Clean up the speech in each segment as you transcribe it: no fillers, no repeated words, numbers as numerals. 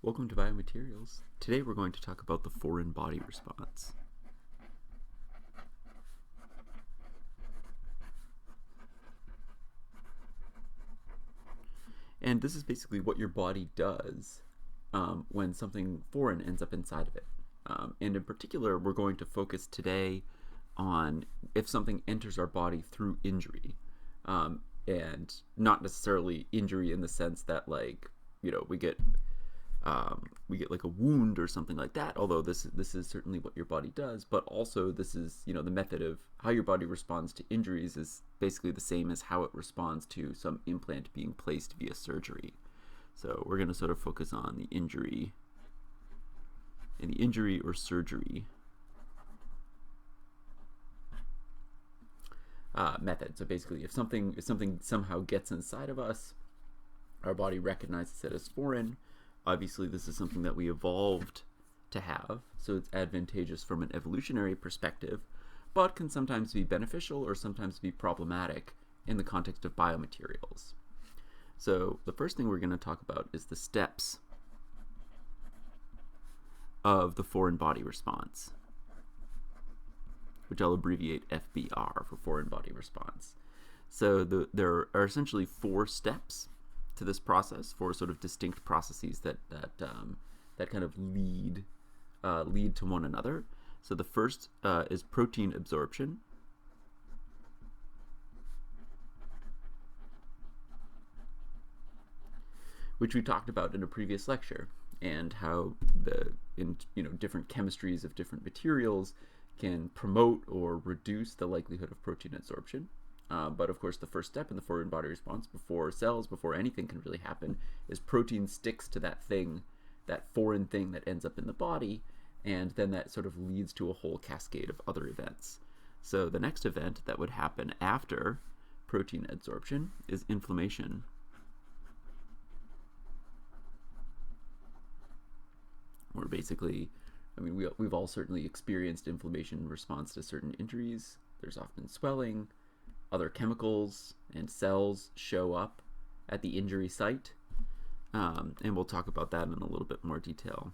Welcome to Biomaterials. Today we're going to talk about the foreign body response. And this is basically what your body does when something foreign ends up inside of it. And in particular, we're going to focus today on if something enters our body through injury. And not necessarily injury in the sense that, like, we get like a wound or something like that, although this is certainly what your body does, but also this is, the method of how your body responds to injuries is basically the same as how it responds to some implant being placed via surgery. So we're going to sort of focus on the injury or surgery method. So basically, if something somehow gets inside of us, our body recognizes it as foreign. Obviously, this is something that we evolved to have, so it's advantageous from an evolutionary perspective, but can sometimes be beneficial or sometimes be problematic in the context of biomaterials. So the first thing we're going to talk about is the steps of the foreign body response, which I'll abbreviate FBR for foreign body response. So there are essentially 4 steps to this process, 4 sort of distinct processes that kind of lead to one another. So the first is protein absorption, which we talked about in a previous lecture, and how different chemistries of different materials can promote or reduce the likelihood of protein absorption. But of course, the first step in the foreign body response, before anything can really happen, is protein sticks to that thing, that foreign thing that ends up in the body, and then that sort of leads to a whole cascade of other events. So the next event that would happen after protein adsorption is inflammation. Or basically, we've all certainly experienced inflammation in response to certain injuries. There's often swelling. Other chemicals and cells show up at the injury site, and we'll talk about that in a little bit more detail.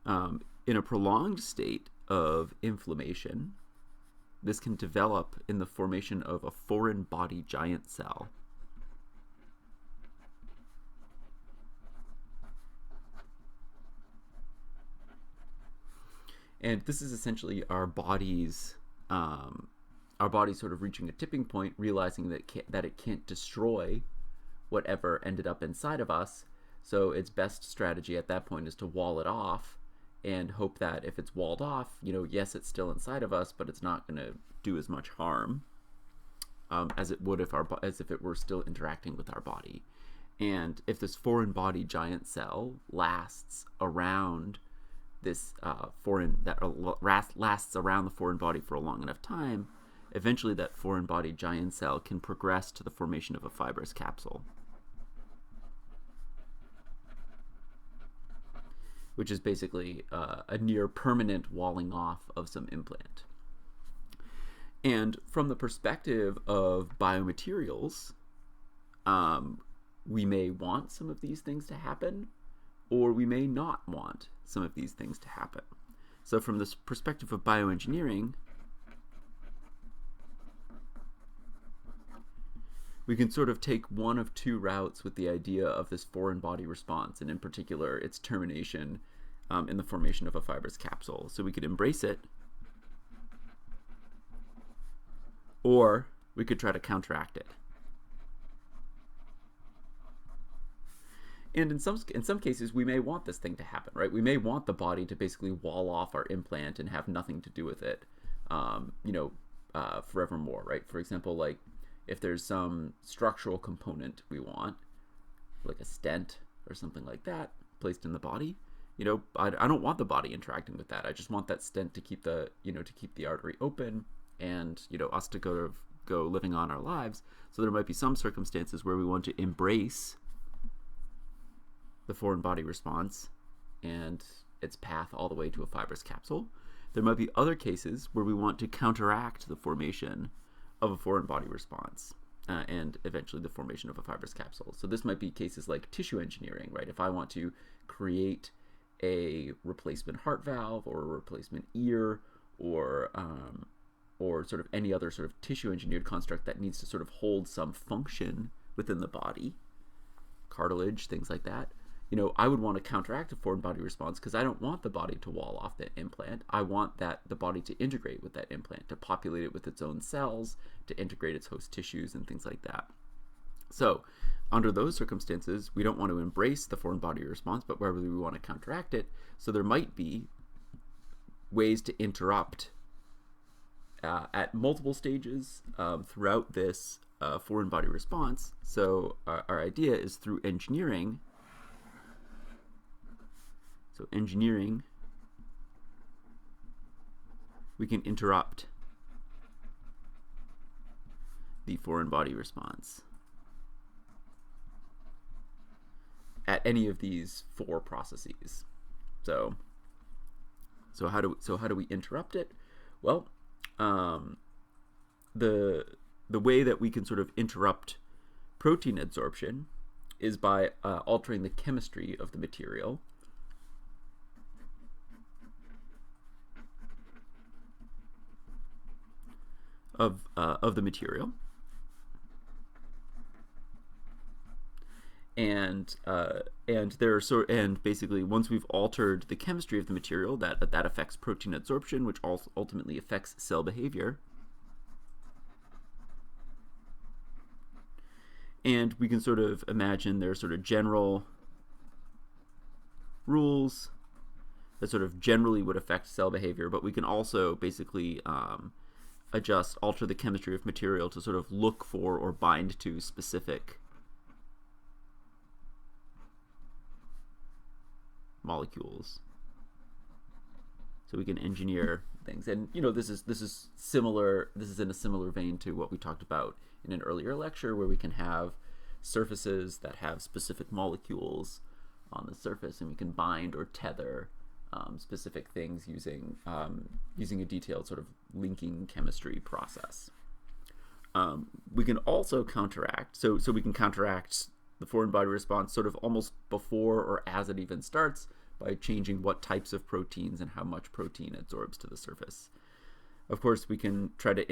In a prolonged state of inflammation, this can develop in the formation of a foreign body giant cell. And this is essentially our body's sort of reaching a tipping point, realizing that it can't destroy whatever ended up inside of us. So its best strategy at that point is to wall it off and hope that if it's walled off, yes, it's still inside of us, but it's not going to do as much harm as it would as if it were still interacting with our body. And if this foreign body giant cell lasts around lasts around the foreign body for a long enough time, eventually that foreign body giant cell can progress to the formation of a fibrous capsule, which is basically a near permanent walling off of some implant. And from the perspective of biomaterials, we may want some of these things to happen, or we may not want some of these things to happen. So from this perspective of bioengineering, we can sort of take one of 2 routes with the idea of this foreign body response, and in particular its termination in the formation of a fibrous capsule. So we could embrace it, or we could try to counteract it. And in some cases, we may want this thing to happen, right? We may want the body to basically wall off our implant and have nothing to do with it, forevermore, right? For example, like if there's some structural component we want, like a stent or something like that, placed in the body, I don't want the body interacting with that. I just want that stent to keep the artery open and, us to go living on our lives. So there might be some circumstances where we want to embrace the foreign body response and its path all the way to a fibrous capsule. There might be other cases where we want to counteract the formation of a foreign body response. and eventually the formation of a fibrous capsule. So this might be cases like tissue engineering, right? If I want to create a replacement heart valve or a replacement ear or sort of any other sort of tissue engineered construct that needs to sort of hold some function within the body, cartilage, things like that, I would want to counteract a foreign body response because I don't want the body to wall off the implant. I want the body to integrate with that implant, to populate it with its own cells, to integrate its host tissues and things like that. So under those circumstances, we don't want to embrace the foreign body response, but rather we want to counteract it. So there might be ways to interrupt at multiple stages throughout this foreign body response. So our idea is through engineering. So engineering, we can interrupt the foreign body response at any of these four processes. So how do we interrupt it? Well, the way that we can sort of interrupt protein adsorption is by altering the chemistry of the material. Of the material, and basically once we've altered the chemistry of the material, that affects protein adsorption, which also ultimately affects cell behavior. And we can sort of imagine there are sort of general rules that sort of generally would affect cell behavior, but we can also basically alter the chemistry of material to sort of look for or bind to specific molecules. So we can engineer things, and this is similar. This is in a similar vein to what we talked about in an earlier lecture, where we can have surfaces that have specific molecules on the surface, and we can bind or tether specific things using a detailed sort of linking chemistry process. We can also counteract, so we can counteract the foreign body response sort of almost before or as it even starts by changing what types of proteins and how much protein adsorbs to the surface. Of course, we can try to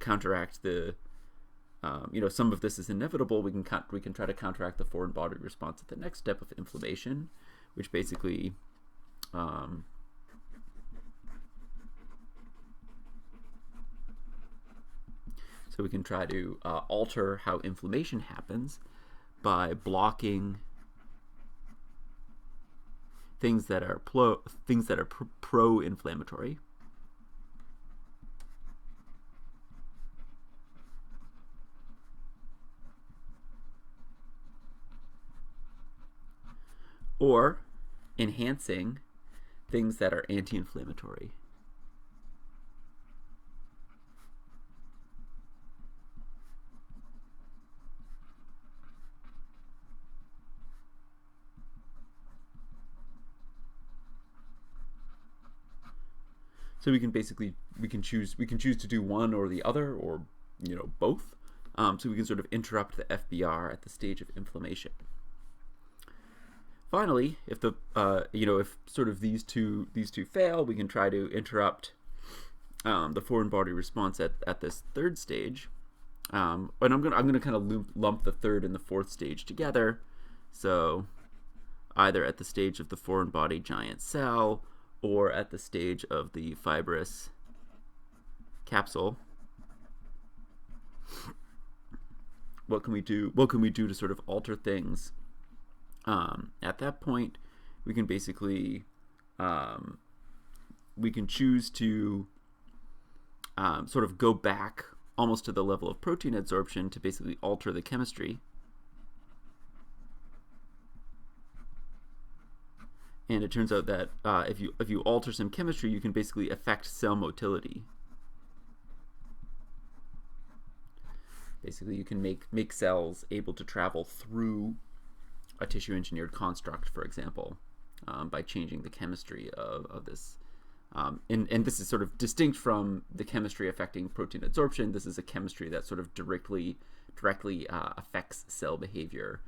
counteract the some of this is inevitable. We can try to counteract the foreign body response at the next step of inflammation, which basically so we can try to alter how inflammation happens by blocking things that are pro-inflammatory. Or enhancing things that are anti-inflammatory. So we can choose to do one or the other, or both. So we can sort of interrupt the FBR at the stage of inflammation. Finally, if if sort of these two fail, we can try to interrupt the foreign body response at this third stage. And I'm gonna kind of lump the third and the fourth stage together. So either at the stage of the foreign body giant cell or at the stage of the fibrous capsule. What can we do to sort of alter things? At that point, we can basically we can choose to sort of go back almost to the level of protein adsorption to basically alter the chemistry. And it turns out that if you alter some chemistry, you can basically affect cell motility. Basically, you can make cells able to travel through a tissue engineered construct, for example, by changing the chemistry of this And this is sort of distinct from the chemistry affecting protein adsorption. This is a chemistry that sort of directly affects cell behavior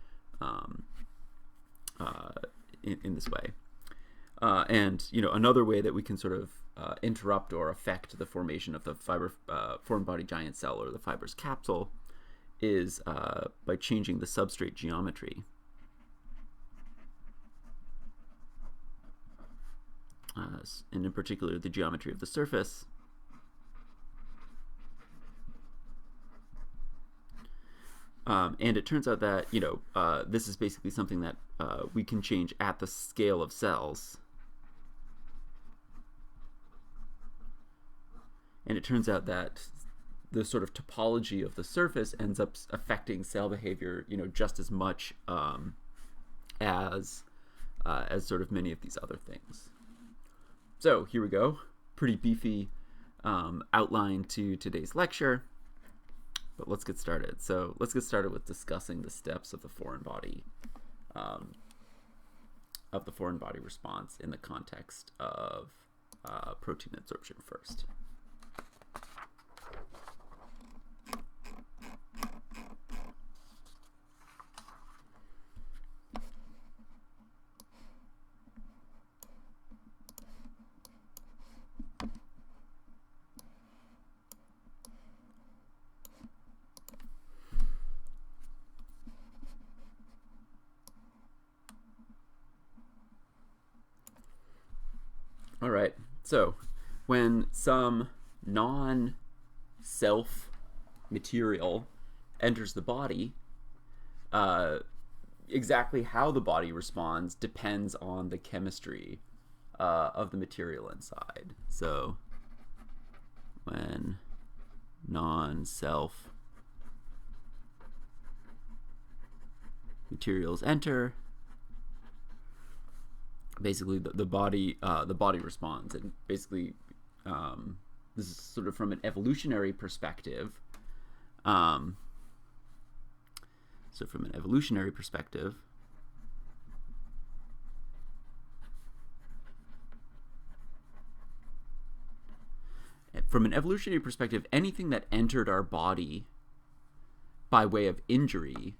in this way. And another way that we can sort of interrupt or affect the formation of the foreign body giant cell, or the fibrous capsule, is by changing the substrate geometry. And in particular, the geometry of the surface. And it turns out that this is basically something that we can change at the scale of cells. And it turns out that the sort of topology of the surface ends up affecting cell behavior, just as much as sort of many of these other things. So here we go, pretty beefy outline to today's lecture, but let's get started. So let's get started with discussing the steps of the foreign body response in the context of protein adsorption first. All right, so when some non-self material enters the body, exactly how the body responds depends on the chemistry of the material inside. So when non-self materials enter, basically the body responds. And basically this is sort of from an evolutionary perspective. So from an evolutionary perspective, anything that entered our body by way of injury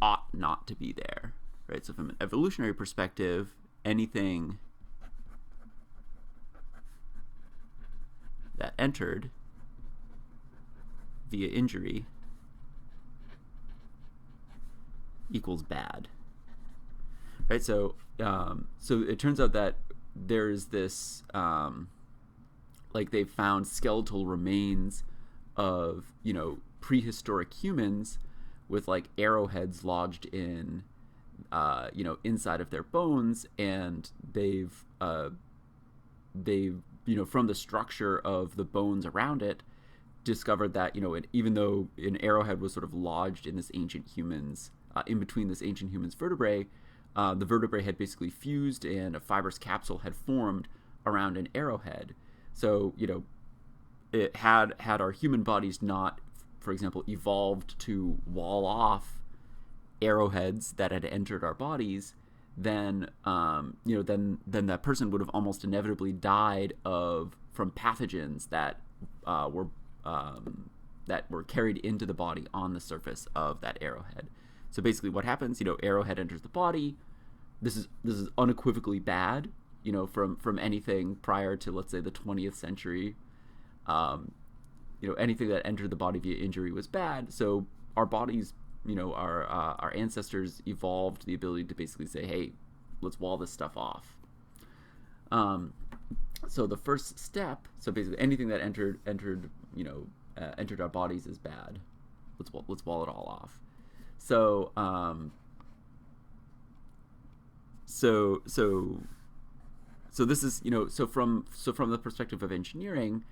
ought not to be there, right? So from an evolutionary perspective, anything that entered via injury equals bad, right? So so it turns out that there's this like they've found skeletal remains of prehistoric humans with like arrowheads lodged in inside of their bones, and they've from the structure of the bones around it discovered that even though an arrowhead was sort of lodged in this ancient humans in between this ancient humans vertebrae, the vertebrae had basically fused and a fibrous capsule had formed around an arrowhead. So it had our human bodies not, for example, evolved to wall off arrowheads that had entered our bodies, then that person would have almost inevitably died from pathogens that were carried into the body on the surface of that arrowhead. So basically, what happens? Arrowhead enters the body. This is unequivocally bad. From anything prior to, let's say, the 20th century. Anything that entered the body via injury was bad. So our bodies, our ancestors evolved the ability to basically say, hey, let's wall this stuff off. So the first step, so basically anything that entered our bodies is bad. Let's wall it all off. So so this is so from the perspective of engineering,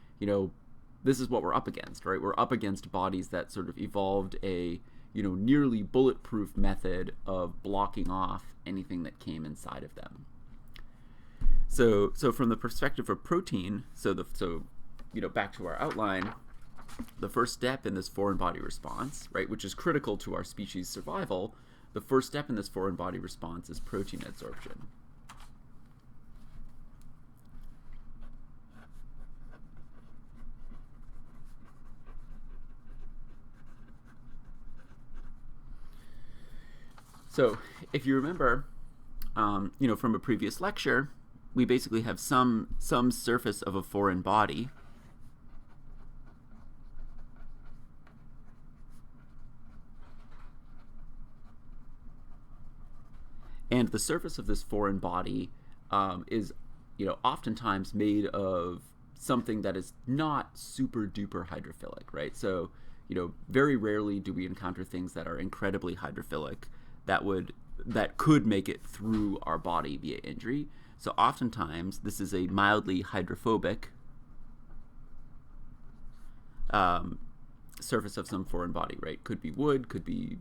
this is what we're up against, right? We're up against bodies that sort of evolved a nearly bulletproof method of blocking off anything that came inside of them. So from the perspective of protein, back to our outline, the first step in this foreign body response, right, which is critical to our species survival, the first step in this foreign body response is protein adsorption. So if you remember, from a previous lecture, we basically have some surface of a foreign body, and the surface of this foreign body is, oftentimes made of something that is not super duper hydrophilic, right? So, very rarely do we encounter things that are incredibly hydrophilic that could make it through our body via injury. So oftentimes this is a mildly hydrophobic surface of some foreign body, right? Could be wood, could be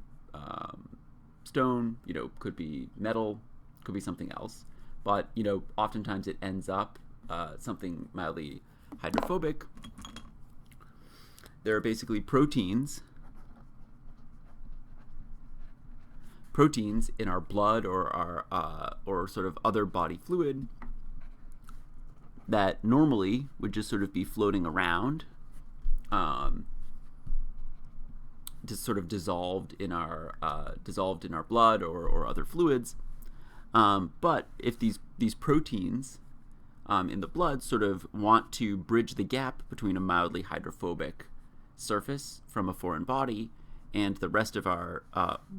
stone, could be metal, could be something else. But, oftentimes it ends up something mildly hydrophobic. There are basically proteins in our blood or our or sort of other body fluid that normally would just sort of be floating around, just sort of dissolved in our blood or other fluids. But if these proteins in the blood sort of want to bridge the gap between a mildly hydrophobic surface from a foreign body and the rest of our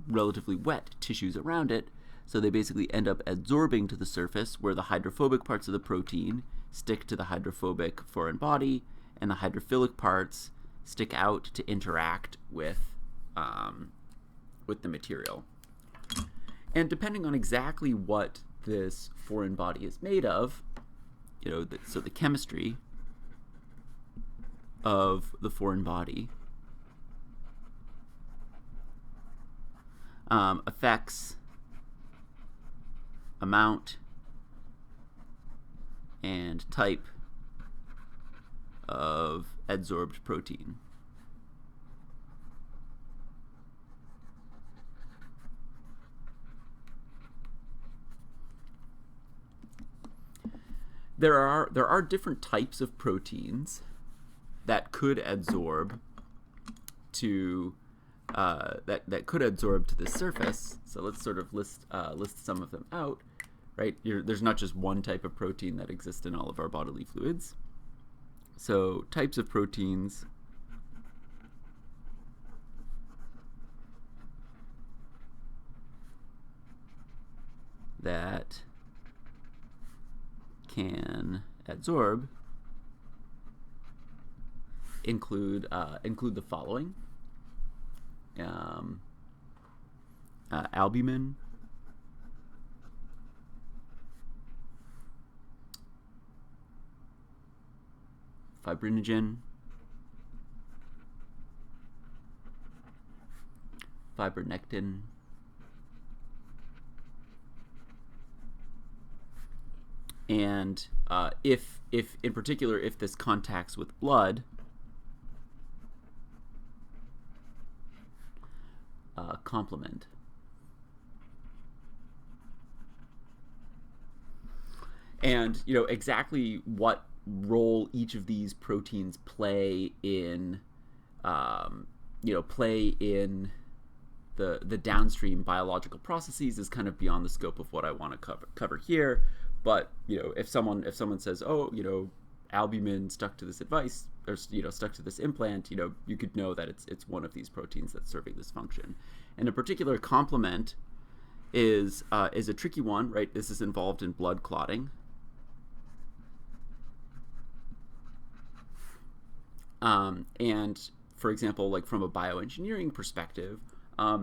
relatively wet tissues around it, so they basically end up adsorbing to the surface where the hydrophobic parts of the protein stick to the hydrophobic foreign body, and the hydrophilic parts stick out to interact with the material. And depending on exactly what this foreign body is made of, so the chemistry of the foreign body affects amount and type of adsorbed protein. There are different types of proteins that could adsorb to that could adsorb to the surface. So let's sort of list some of them out. Right? There's not just one type of protein that exists in all of our bodily fluids. So types of proteins that can adsorb include the following: albumin, fibrinogen, fibronectin, and if in particular, if this contacts with blood, complement. And exactly what role each of these proteins play in the downstream biological processes is kind of beyond the scope of what I want to cover here. But if someone says, oh, albumin stuck to this device, or stuck to this implant, you could know that it's one of these proteins that's serving this function. And a particular complement is a tricky one, right? This is involved in blood clotting. And for example, like from a bioengineering perspective,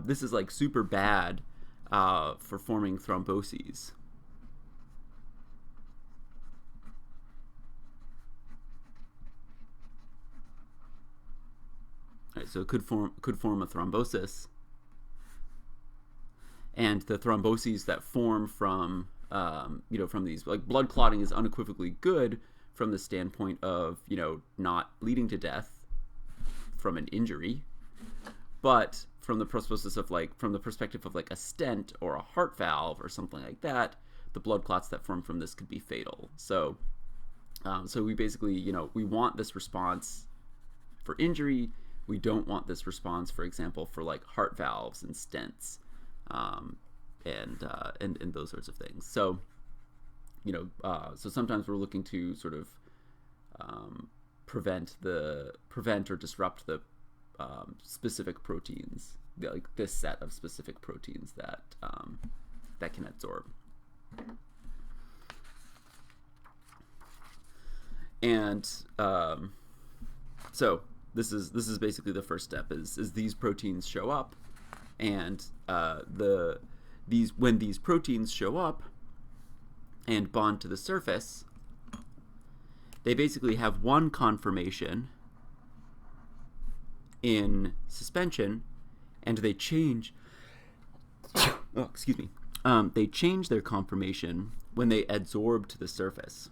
this is like super bad for forming thromboses. Right, so it could form a thrombosis, and the thromboses that form from from these, like, blood clotting is unequivocally good from the standpoint of not bleeding to death from an injury, but from the perspective of like a stent or a heart valve or something like that, the blood clots that form from this could be fatal. So we basically we want this response for injury. We don't want this response, for example, for like heart valves and stents. and those sorts of things. So, so sometimes we're looking to sort of prevent or disrupt the specific proteins, like this set of specific proteins that can adsorb. And so this is basically the first step is these proteins show up, and when these proteins show up and bond to the surface, they basically have one conformation in suspension, and they change they change their conformation when they adsorb to the surface.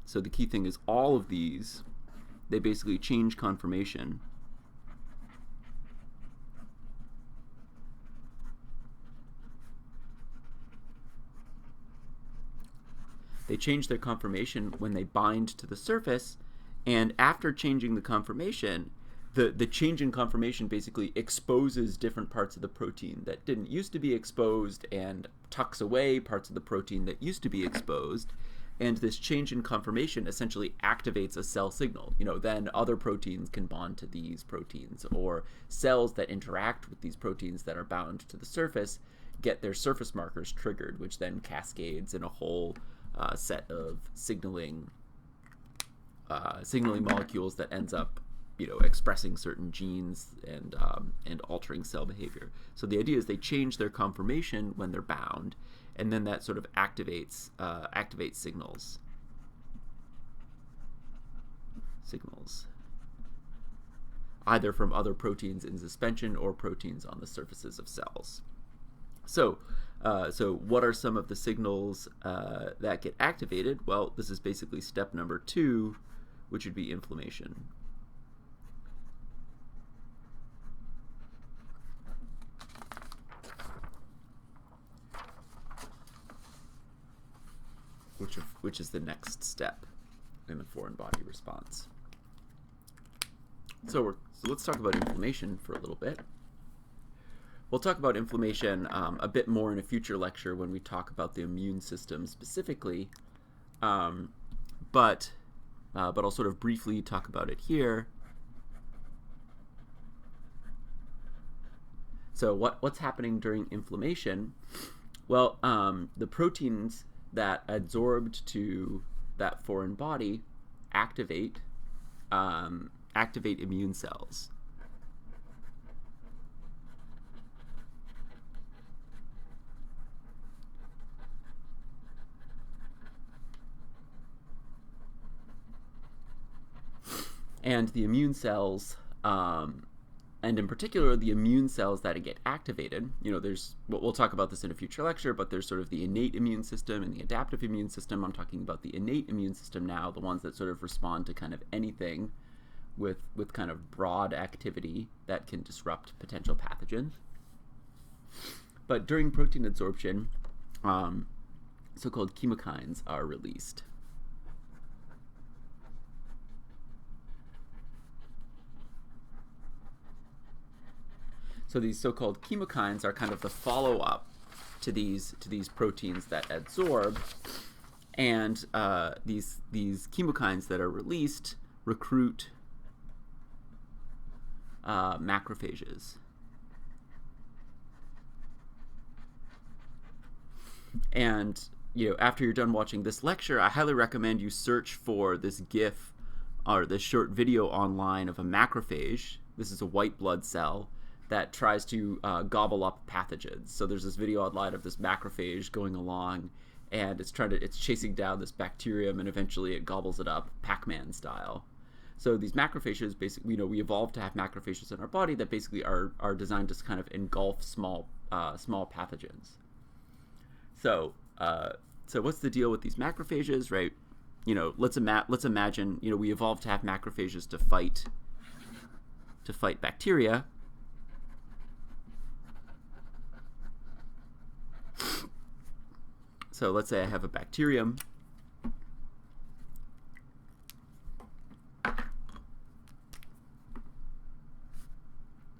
So the key thing is all of these, they basically change conformation their conformation when they bind to the surface, and after changing the conformation, the change in conformation basically exposes different parts of the protein that didn't used to be exposed and tucks away parts of the protein that used to be exposed. And this change in conformation essentially activates a cell signal. Then other proteins can bond to these proteins, or cells that interact with these proteins that are bound to the surface get their surface markers triggered, which then cascades in a whole set of signaling molecules that ends up, expressing certain genes and altering cell behavior. So the idea is they change their conformation when they're bound, and then that sort of activates signals either from other proteins in suspension or proteins on the surfaces of cells. So what are some of the signals that get activated? Well, this is basically step number 2, which would be inflammation. Which is the next step in the foreign body response. So let's talk about inflammation for a little bit. We'll talk about inflammation a bit more in a future lecture when we talk about the immune system specifically, but I'll sort of briefly talk about it here. So what's happening during inflammation? Well, the proteins that adsorbed to that foreign body activate immune cells. And the immune cells, and in particular the immune cells that get activated, we'll talk about this in a future lecture, but there's sort of the innate immune system and the adaptive immune system. I'm talking about the innate immune system now, the ones that sort of respond to kind of anything with kind of broad activity that can disrupt potential pathogens. But during protein adsorption, so-called chemokines are released. So these so-called chemokines are kind of the follow-up to these proteins that adsorb, and these chemokines that are released recruit macrophages. And after you're done watching this lecture, I highly recommend you search for this GIF or this short video online of a macrophage. This is a white blood cell that tries to gobble up pathogens. So there's this video online of this macrophage going along, and it's chasing down this bacterium, and eventually it gobbles it up, Pac-Man style. So these macrophages, basically, we evolved to have macrophages in our body that basically are designed to kind of engulf small pathogens. So what's the deal with these macrophages, right? Let's imagine, we evolved to have macrophages to fight bacteria. So let's say I have a bacterium.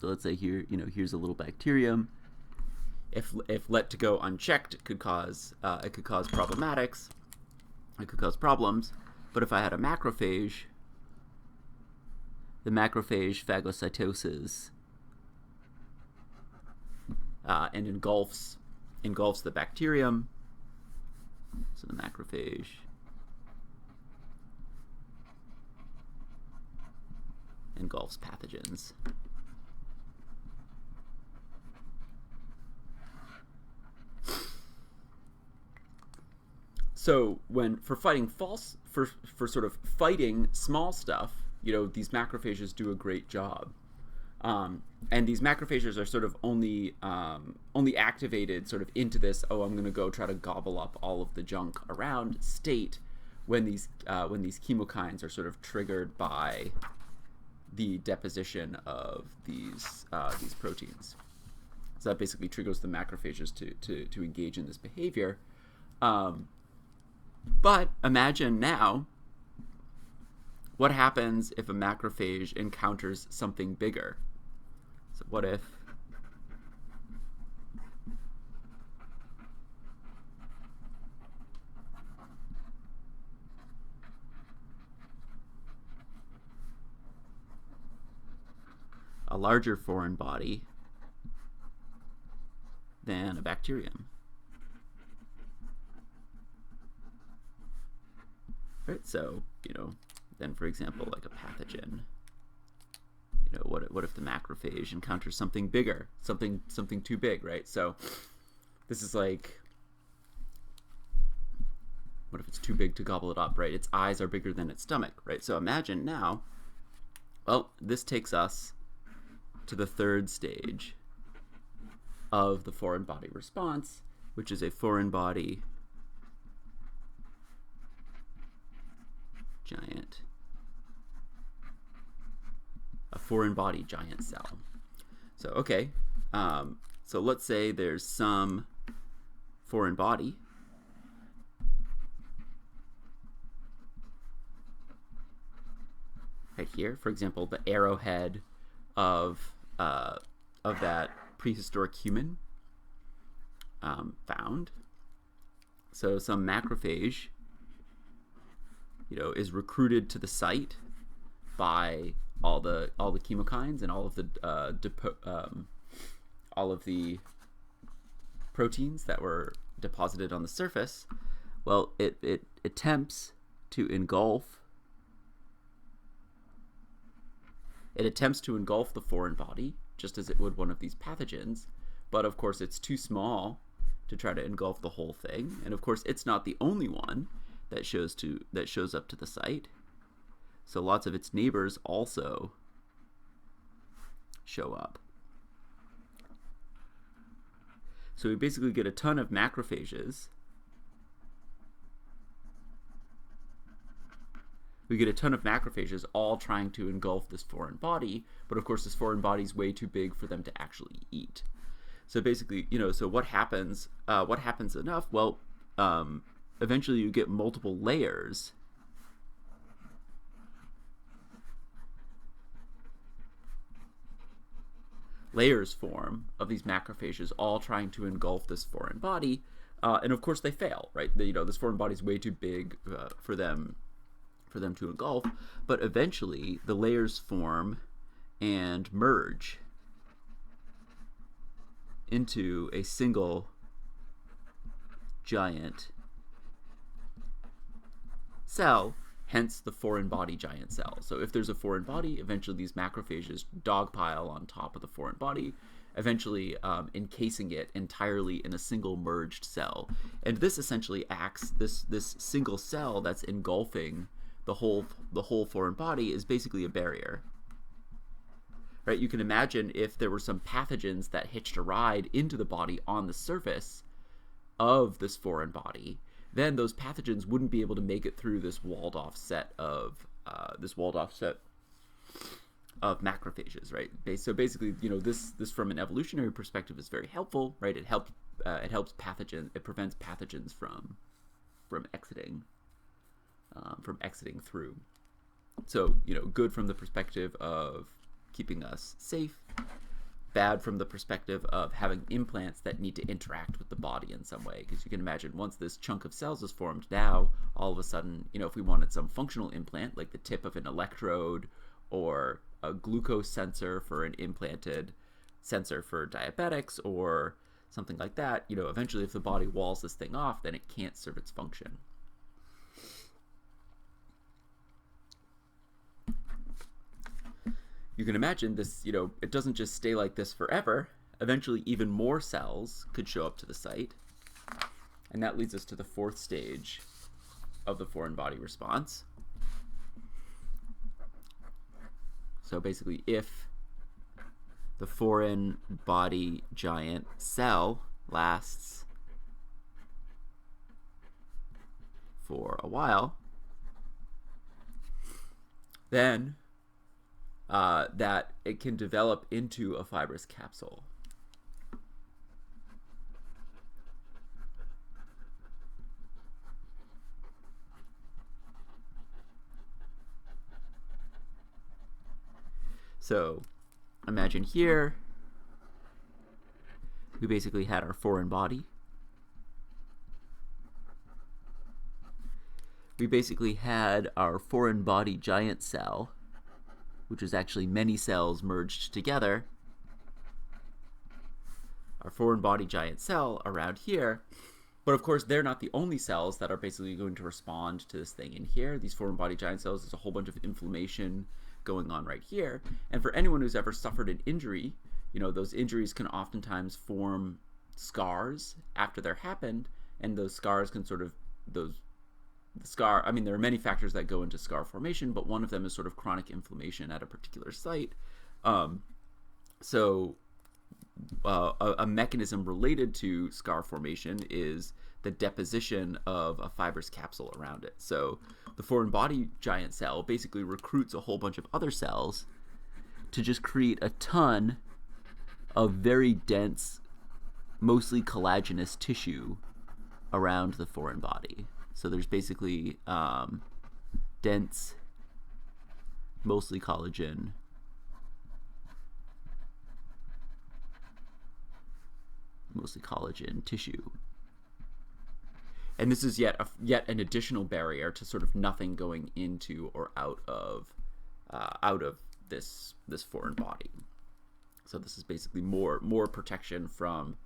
So let's say here, here's a little bacterium, If let to go unchecked, it could cause problematics. It could cause problems. But if I had a macrophage, the macrophage phagocytoses and engulfs the bacterium. So the macrophage engulfs pathogens. So for sort of fighting small stuff, these macrophages do a great job. And these macrophages are sort of only activated sort of into this, I'm going to go try to gobble up all of the junk around state when these chemokines are sort of triggered by the deposition of these proteins. So that basically triggers the macrophages to engage in this behavior. But imagine now, what happens if a macrophage encounters something bigger? So what if a larger foreign body than a bacterium? Right, so, then for example, like a pathogen, what if the macrophage encounters something bigger, something too big, right? So this is like, what if it's too big to gobble it up, right? Its eyes are bigger than its stomach, right? So imagine now, well, this takes us to the third stage of the foreign body response, which is a foreign body giant cell. So okay, so let's say there's some foreign body right here. For example, the arrowhead of that prehistoric human found. So some macrophage is recruited to the site by all the chemokines and all of the proteins that were deposited on the surface. Well, it attempts to engulf the foreign body, just as it would one of these pathogens, but of course it's too small to try to engulf the whole thing, and of course it's not the only one that shows up to the site. So lots of its neighbors also show up. So we basically get a ton of macrophages. We get a ton of macrophages all trying to engulf this foreign body, but of course this foreign body is way too big for them to actually eat. So basically, so what happens enough? Well, eventually you get multiple layers form of these macrophages all trying to engulf this foreign body, and of course they fail, right? This foreign body is way too big for them to engulf, but eventually the layers form and merge into a single giant cell, hence the foreign body giant cell. So if there's a foreign body, eventually these macrophages dogpile on top of the foreign body, eventually encasing it entirely in a single merged cell. And this essentially acts, this single cell that's engulfing the whole foreign body is basically a barrier. Right? You can imagine if there were some pathogens that hitched a ride into the body on the surface of this foreign body, then those pathogens wouldn't be able to make it through this walled off set of macrophages, right? So basically, this from an evolutionary perspective is very helpful, right? It prevents pathogens from exiting through. So good from the perspective of keeping us safe, bad from the perspective of having implants that need to interact with the body in some way, because you can imagine once this chunk of cells is formed, now all of a sudden, if we wanted some functional implant like the tip of an electrode or a glucose sensor for an implanted sensor for diabetics or something like that, eventually if the body walls this thing off, then it can't serve its function. You can imagine this, it doesn't just stay like this forever. Eventually, even more cells could show up to the site. And that leads us to the fourth stage of the foreign body response. So basically, if the foreign body giant cell lasts for a while, then that it can develop into a fibrous capsule. So imagine here, we basically had our foreign body. We basically had our foreign body giant cell, which is actually many cells merged together. Our foreign body giant cell around here. But of course, they're not the only cells that are basically going to respond to this thing in here. These foreign body giant cells, there's a whole bunch of inflammation going on right here. And for anyone who's ever suffered an injury, those injuries can oftentimes form scars after they're happened. And those scars can there are many factors that go into scar formation, but one of them is sort of chronic inflammation at a particular site. A mechanism related to scar formation is the deposition of a fibrous capsule around it. So the foreign body giant cell basically recruits a whole bunch of other cells to just create a ton of very dense, mostly collagenous tissue around the foreign body. So there's basically dense, mostly collagen, tissue. And this is yet an additional barrier to sort of nothing going into or out of this foreign body. So this is basically more protection from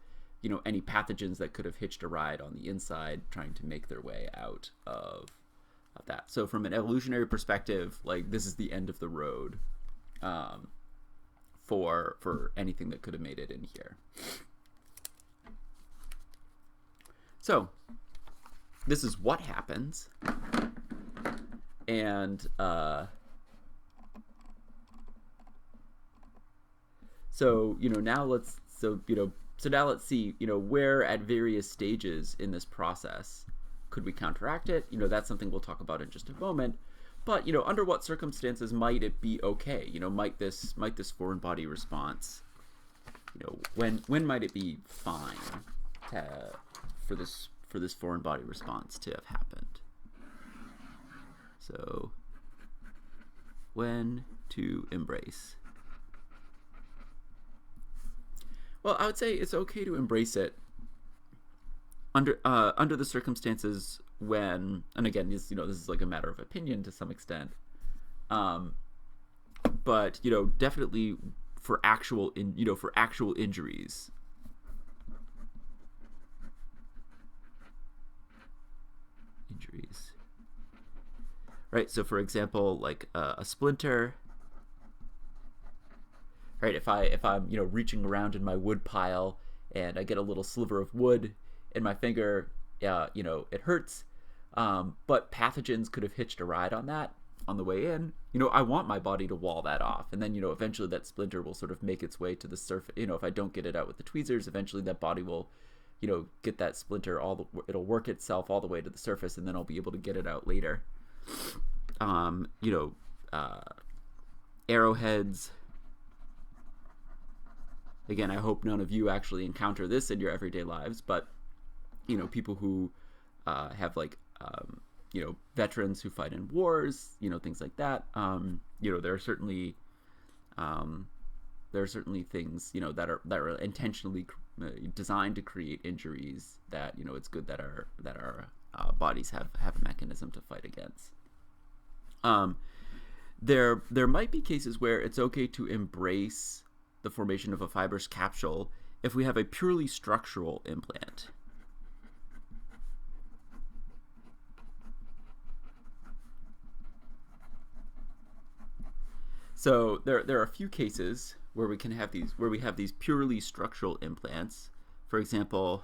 any pathogens that could have hitched a ride on the inside trying to make their way out of that. So from an evolutionary perspective, this is the end of the road for anything that could have made it in here. So this is what happens. And So now let's see, where at various stages in this process could we counteract it? That's something we'll talk about in just a moment. But, under what circumstances might it be okay? Might this foreign body response, when might it be fine for this foreign body response to have happened? So, when to embrace? Well, I would say it's okay to embrace it under the circumstances when, and again, this is like a matter of opinion to some extent, but definitely for actual injuries. Right. So, for example, like a splinter. Right, if I'm reaching around in my wood pile and I get a little sliver of wood in my finger, it hurts. But pathogens could have hitched a ride on that on the way in. I want my body to wall that off, and then eventually that splinter will sort of make its way to the surface. If I don't get it out with the tweezers, eventually that body will, get that splinter it'll work itself all the way to the surface, and then I'll be able to get it out later. Arrowheads. Again, I hope none of you actually encounter this in your everyday lives, but, people who have veterans who fight in wars, things like that, there are certainly there are certainly things, that are intentionally designed to create injuries that, it's good that our bodies have a mechanism to fight against. There might be cases where it's okay to embrace the formation of a fibrous capsule if we have a purely structural implant. So there are a few cases where we have these purely structural implants. For example,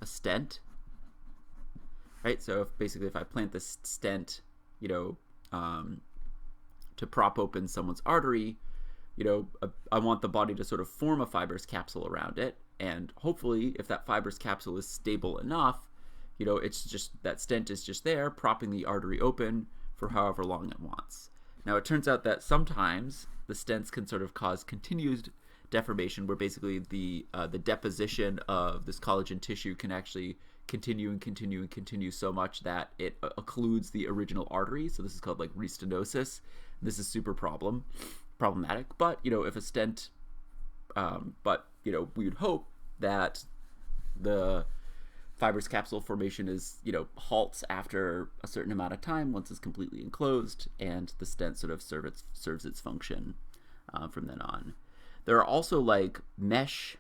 a stent, right? So if I plant this stent, to prop open someone's artery, I want the body to sort of form a fibrous capsule around it, and hopefully, if that fibrous capsule is stable enough, it's just that stent is just there, propping the artery open for however long it wants. Now, it turns out that sometimes the stents can sort of cause continued deformation, where basically the deposition of this collagen tissue can actually continue so much that it occludes the original artery. So this is called like restenosis. This is super problematic. But if a stent, we would hope that the fibrous capsule formation is, halts after a certain amount of time once it's completely enclosed, and the stent sort of serves its function from then on. There are also like mesh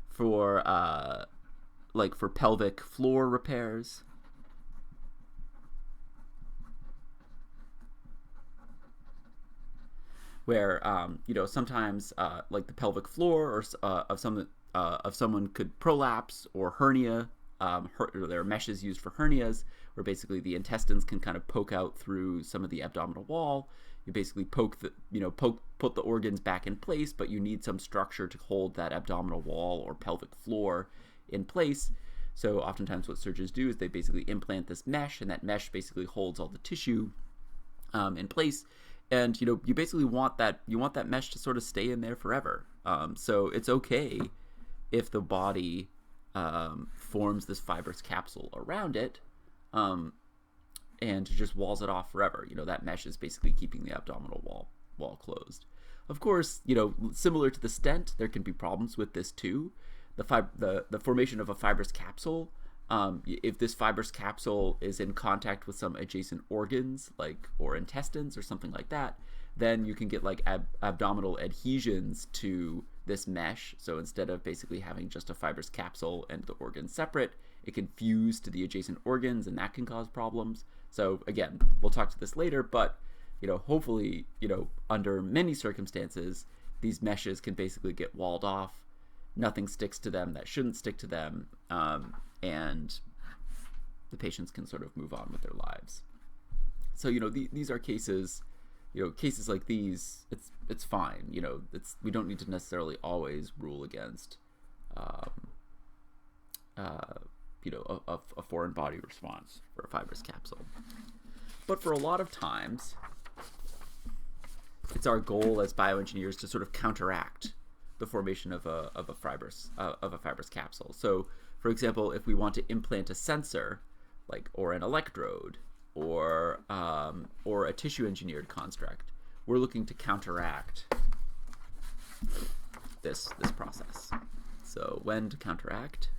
for pelvic floor repairs. Where sometimes like the pelvic floor of someone could prolapse or hernia. There are meshes used for hernias, where basically the intestines can kind of poke out through some of the abdominal wall. You basically put the organs back in place, but you need some structure to hold that abdominal wall or pelvic floor in place. So oftentimes what surgeons do is they basically implant this mesh, and that mesh basically holds all the tissue in place. And you basically want that mesh to sort of stay in there forever. So it's okay if the body forms this fibrous capsule around it, and just walls it off forever. That mesh is basically keeping the abdominal wall closed. Of course, similar to the stent, there can be problems with this too. The formation of a fibrous capsule, if this fibrous capsule is in contact with some adjacent organs, or intestines or something like that, then you can get like abdominal adhesions to this mesh. So instead of basically having just a fibrous capsule and the organs separate, it can fuse to the adjacent organs, and that can cause problems. So again, we'll talk to this later, but hopefully, under many circumstances, these meshes can basically get walled off. Nothing sticks to them that shouldn't stick to them, and the patients can sort of move on with their lives. So these are cases. Cases like these, it's fine. We don't need to necessarily always rule against, a foreign body response for a fibrous capsule. But for a lot of times, it's our goal as bioengineers to sort of counteract the formation of a fibrous capsule. So, for example, if we want to implant a sensor, or an electrode, or a tissue engineered construct, we're looking to counteract this process. So when to counteract?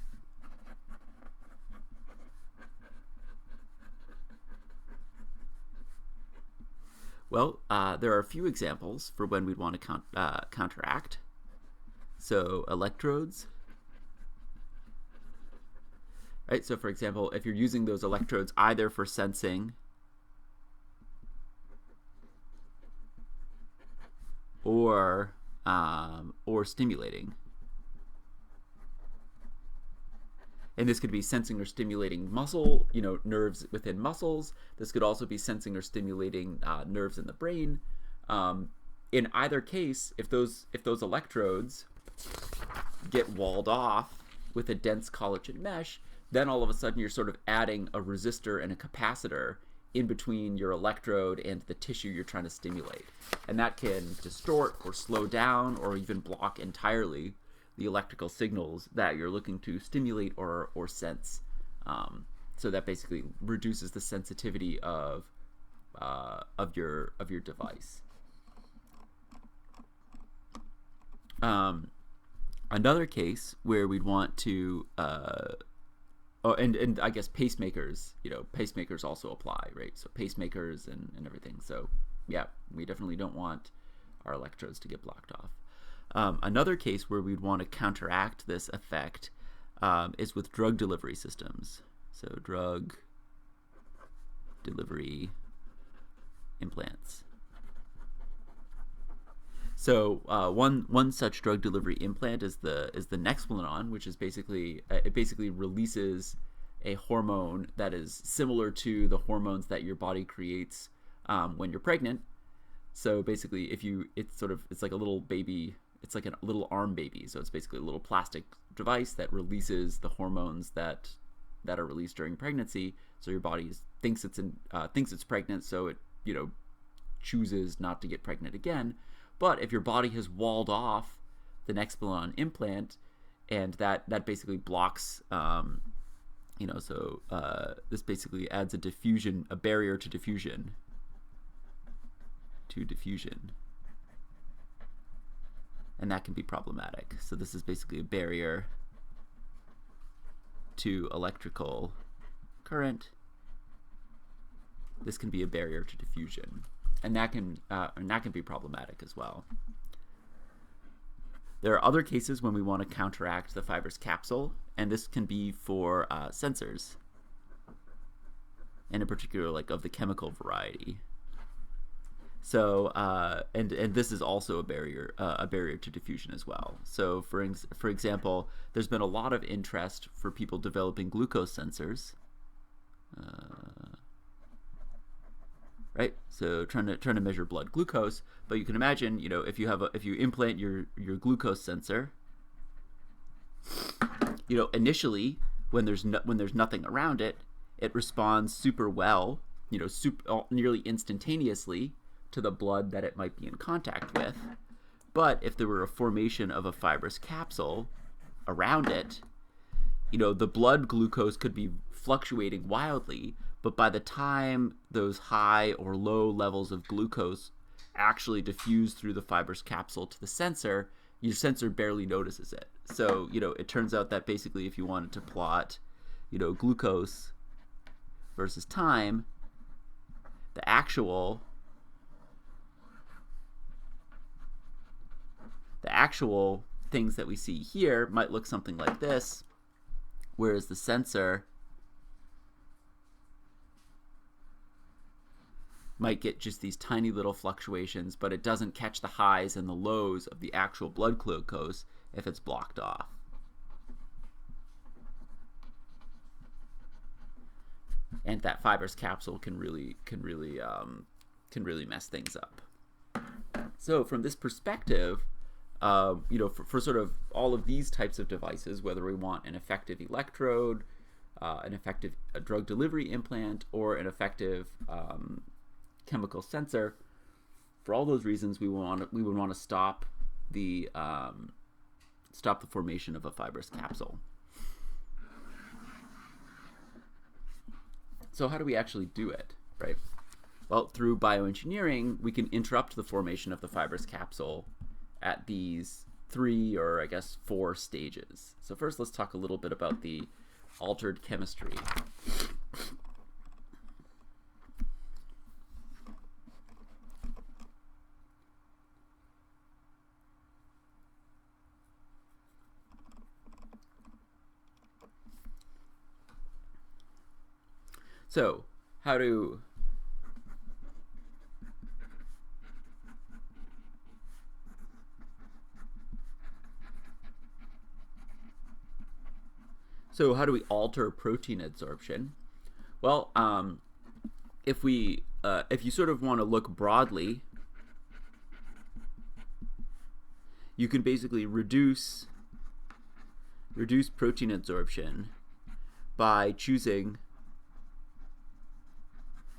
Well, there are a few examples for when we'd want to counteract. So electrodes. Right, so for example, if you're using those electrodes either for sensing or stimulating, and this could be sensing or stimulating muscle, nerves within muscles. This could also be sensing or stimulating nerves in the brain. In either case, if those electrodes get walled off with a dense collagen mesh, then all of a sudden you're sort of adding a resistor and a capacitor in between your electrode and the tissue you're trying to stimulate. And that can distort or slow down or even block entirely the electrical signals that you're looking to stimulate or sense. So that basically reduces the sensitivity of your device. Another case where we'd want to, and I guess pacemakers, pacemakers also apply, right? So pacemakers and everything. So yeah, we definitely don't want our electrodes to get blocked off. Another case where we'd want to counteract this effect is with drug delivery systems. So drug delivery implants. So one such drug delivery implant is the Nexplanon, which is basically it basically releases a hormone that is similar to the hormones that your body creates when you're pregnant. So basically, it's like a little baby. It's like a little arm baby. So it's basically a little plastic device that releases the hormones that are released during pregnancy. So your body thinks it's pregnant, so it chooses not to get pregnant again. But if your body has walled off the Nexplanon implant, and that basically blocks, this basically adds a barrier to diffusion. And that can be problematic. So this is basically a barrier to electrical current. This can be a barrier to diffusion. And that can be problematic as well. There are other cases when we want to counteract the fibrous capsule, and this can be for sensors, and in particular, like of the chemical variety. So, and this is also a barrier to diffusion as well. So, for example, there's been a lot of interest for people developing glucose sensors. Right, so trying to measure blood glucose, but you can imagine, if you implant your glucose sensor, initially when there's nothing around it, it responds super well, nearly instantaneously to the blood that it might be in contact with. But if there were a formation of a fibrous capsule around it, the blood glucose could be fluctuating wildly. But by the time those high or low levels of glucose actually diffuse through the fibrous capsule to the sensor, your sensor barely notices it. So, it turns out that basically if you wanted to plot, glucose versus time, the actual things that we see here might look something like this, whereas the sensor might get just these tiny little fluctuations, but it doesn't catch the highs and the lows of the actual blood glucose if it's blocked off. And that fibrous capsule can really mess things up. So from this perspective, for sort of all of these types of devices, whether we want an effective electrode, an effective drug delivery implant, or an effective chemical sensor, for all those reasons, we would want to stop the formation of a fibrous capsule. So how do we actually do it, right? Well, through bioengineering, we can interrupt the formation of the fibrous capsule at these 3 or I guess 4 stages. So first, let's talk a little bit about the altered chemistry. So, how do we alter protein adsorption? Well, if you sort of want to look broadly, you can basically reduce protein adsorption by choosing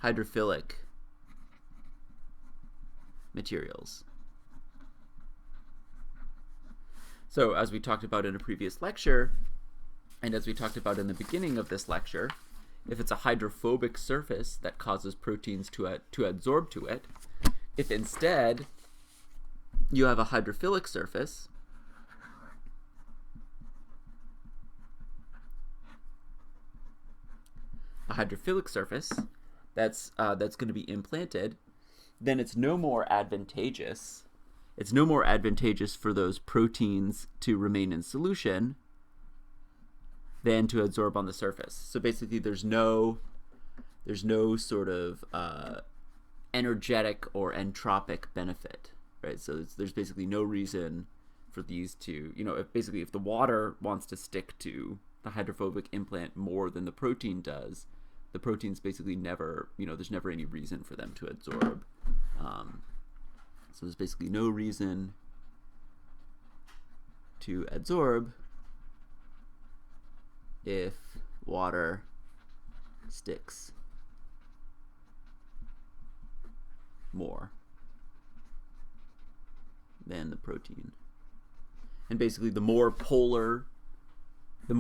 hydrophilic materials. So as we talked about in a previous lecture, and as we talked about in the beginning of this lecture, if it's a hydrophobic surface that causes proteins to adsorb to it, if instead you have a hydrophilic surface a hydrophilic surface that's going to be implanted, then it's no more advantageous. It's no more advantageous for those proteins to remain in solution than to adsorb on the surface. So basically, there's no sort of energetic or entropic benefit, right? So there's basically no reason for these to, if the water wants to stick to the hydrophobic implant more than the protein does, the proteins basically never, there's never any reason for them to adsorb. So there's basically no reason to adsorb if water sticks more than the protein. And basically, the more polar the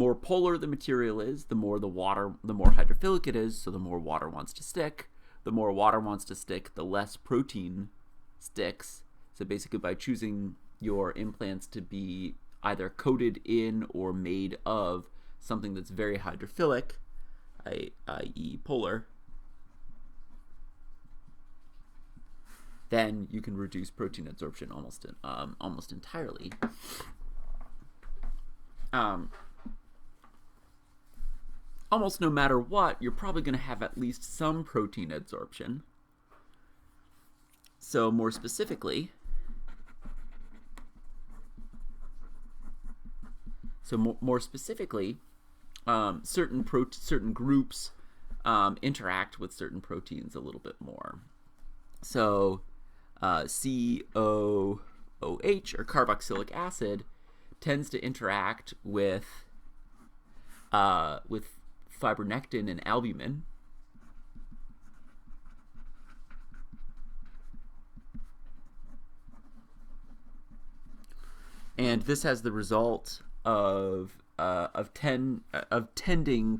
material is, the more hydrophilic it is, so the more water wants to stick. The more water wants to stick, the less protein sticks. So basically, by choosing your implants to be either coated in or made of something that's very hydrophilic, i.e. polar, then you can reduce protein absorption almost entirely. Almost no matter what, you're probably going to have at least some protein absorption. So more specifically, certain groups interact with certain proteins a little bit more. So COOH, or carboxylic acid, tends to interact with fibronectin and albumin. And this has the result of tending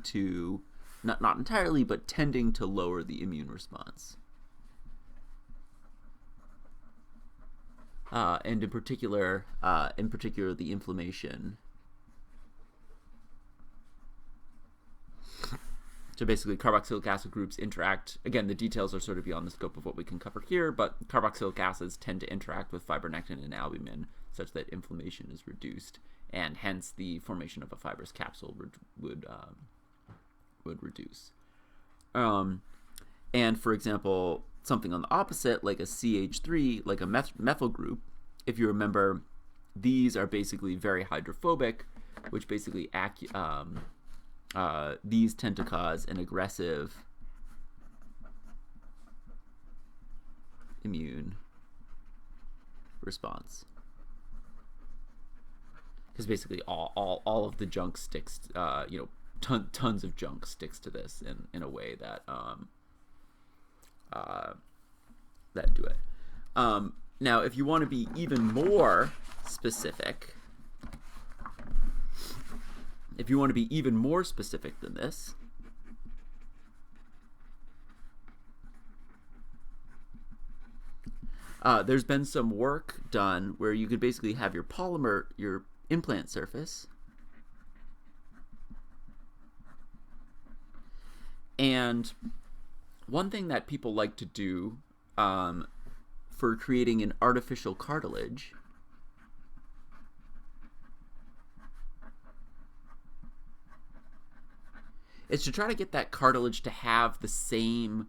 to, not entirely, but tending to lower the immune response. And in particular, the inflammation. So basically, carboxylic acid groups interact. Again, the details are sort of beyond the scope of what we can cover here, but carboxylic acids tend to interact with fibronectin and albumin such that inflammation is reduced, and hence the formation of a fibrous capsule would reduce. And for example, something on the opposite, like a CH3, like a methyl group, if you remember, these are basically very hydrophobic, which basically these tend to cause an aggressive immune response, because basically all of the junk sticks, tons of junk sticks to this in a way that that do it. Now, if you want to be even more specific, than this, there's been some work done where you could basically have your implant surface, and one thing that people like to do for creating an artificial cartilage is to try to get that cartilage to have the same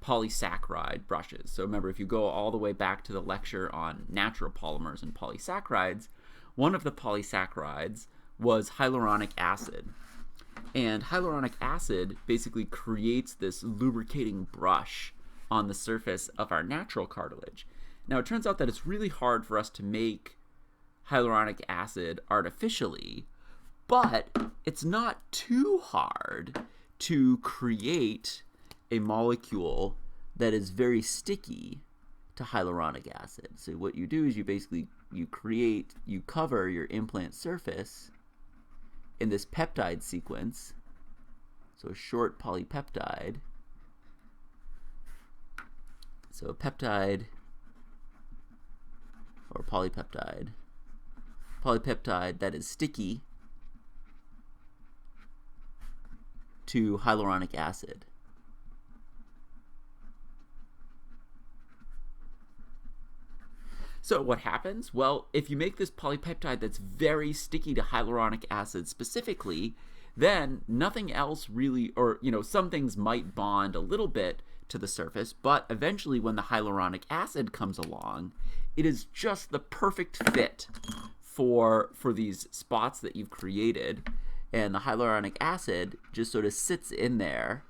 polysaccharide brushes. So remember, if you go all the way back to the lecture on natural polymers and polysaccharides, one of the polysaccharides was hyaluronic acid. And hyaluronic acid basically creates this lubricating brush on the surface of our natural cartilage. Now, it turns out that it's really hard for us to make hyaluronic acid artificially, but it's not too hard to create a molecule that is very sticky to hyaluronic acid. So what you do is you cover your implant surface in this peptide sequence, so a short polypeptide. So a peptide or polypeptide that is sticky to hyaluronic acid? So what happens? Well, if you make this polypeptide that's very sticky to hyaluronic acid specifically, then nothing else really, or some things might bond a little bit to the surface, but eventually when the hyaluronic acid comes along, it is just the perfect fit for these spots that you've created, and the hyaluronic acid just sort of sits in there.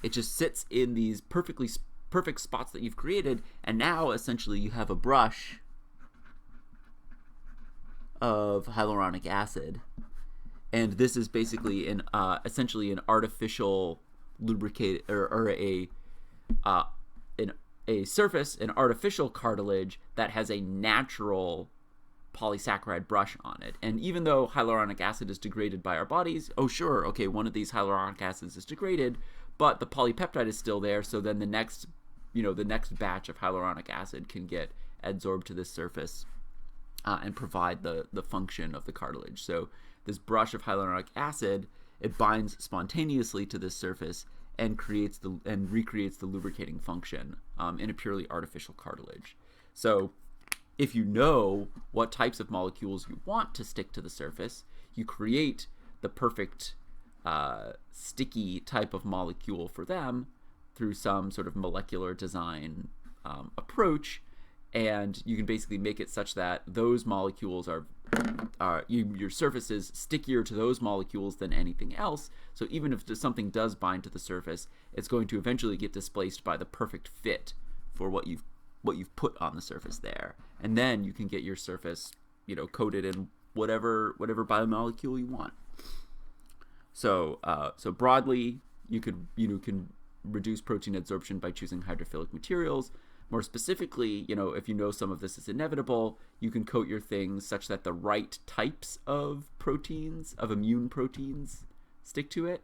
It just sits in these perfect spots that you've created, and now essentially you have a brush of hyaluronic acid, and this is basically essentially an artificial lubricate or a surface, an artificial cartilage that has a natural polysaccharide brush on it. And even though hyaluronic acid is degraded by our bodies, one of these hyaluronic acids is degraded, but the polypeptide is still there, so then the next batch of hyaluronic acid can get adsorbed to this surface and provide the function of the cartilage. So this brush of hyaluronic acid, it binds spontaneously to this surface and recreates the lubricating function in a purely artificial cartilage. So if you know what types of molecules you want to stick to the surface, you create the perfect sticky type of molecule for them through some sort of molecular design approach, and you can basically make it such that those molecules your surface is stickier to those molecules than anything else. So even if something does bind to the surface, it's going to eventually get displaced by the perfect fit for what you've put on the surface there, and then you can get your surface coated in whatever biomolecule you want. So broadly, you can reduce protein adsorption by choosing hydrophilic materials. More specifically, if you know some of this is inevitable, you can coat your things such that the right types of immune proteins, stick to it,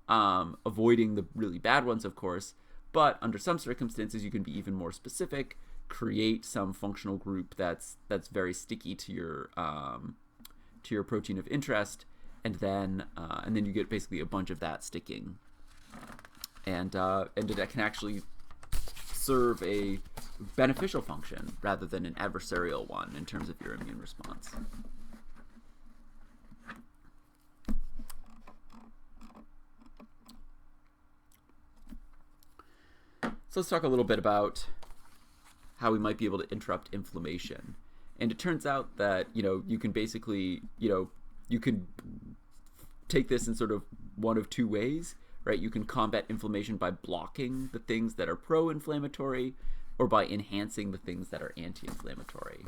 avoiding the really bad ones, of course. But under some circumstances, you can be even more specific, create some functional group that's very sticky to your protein of interest, and then you get basically a bunch of that sticking, and that can actually serve a beneficial function rather than an adversarial one in terms of your immune response. So let's talk a little bit about how we might be able to interrupt inflammation. And it turns out that you can basically you can take this in sort of one of two ways, right? You can combat inflammation by blocking the things that are pro-inflammatory, or by enhancing the things that are anti-inflammatory.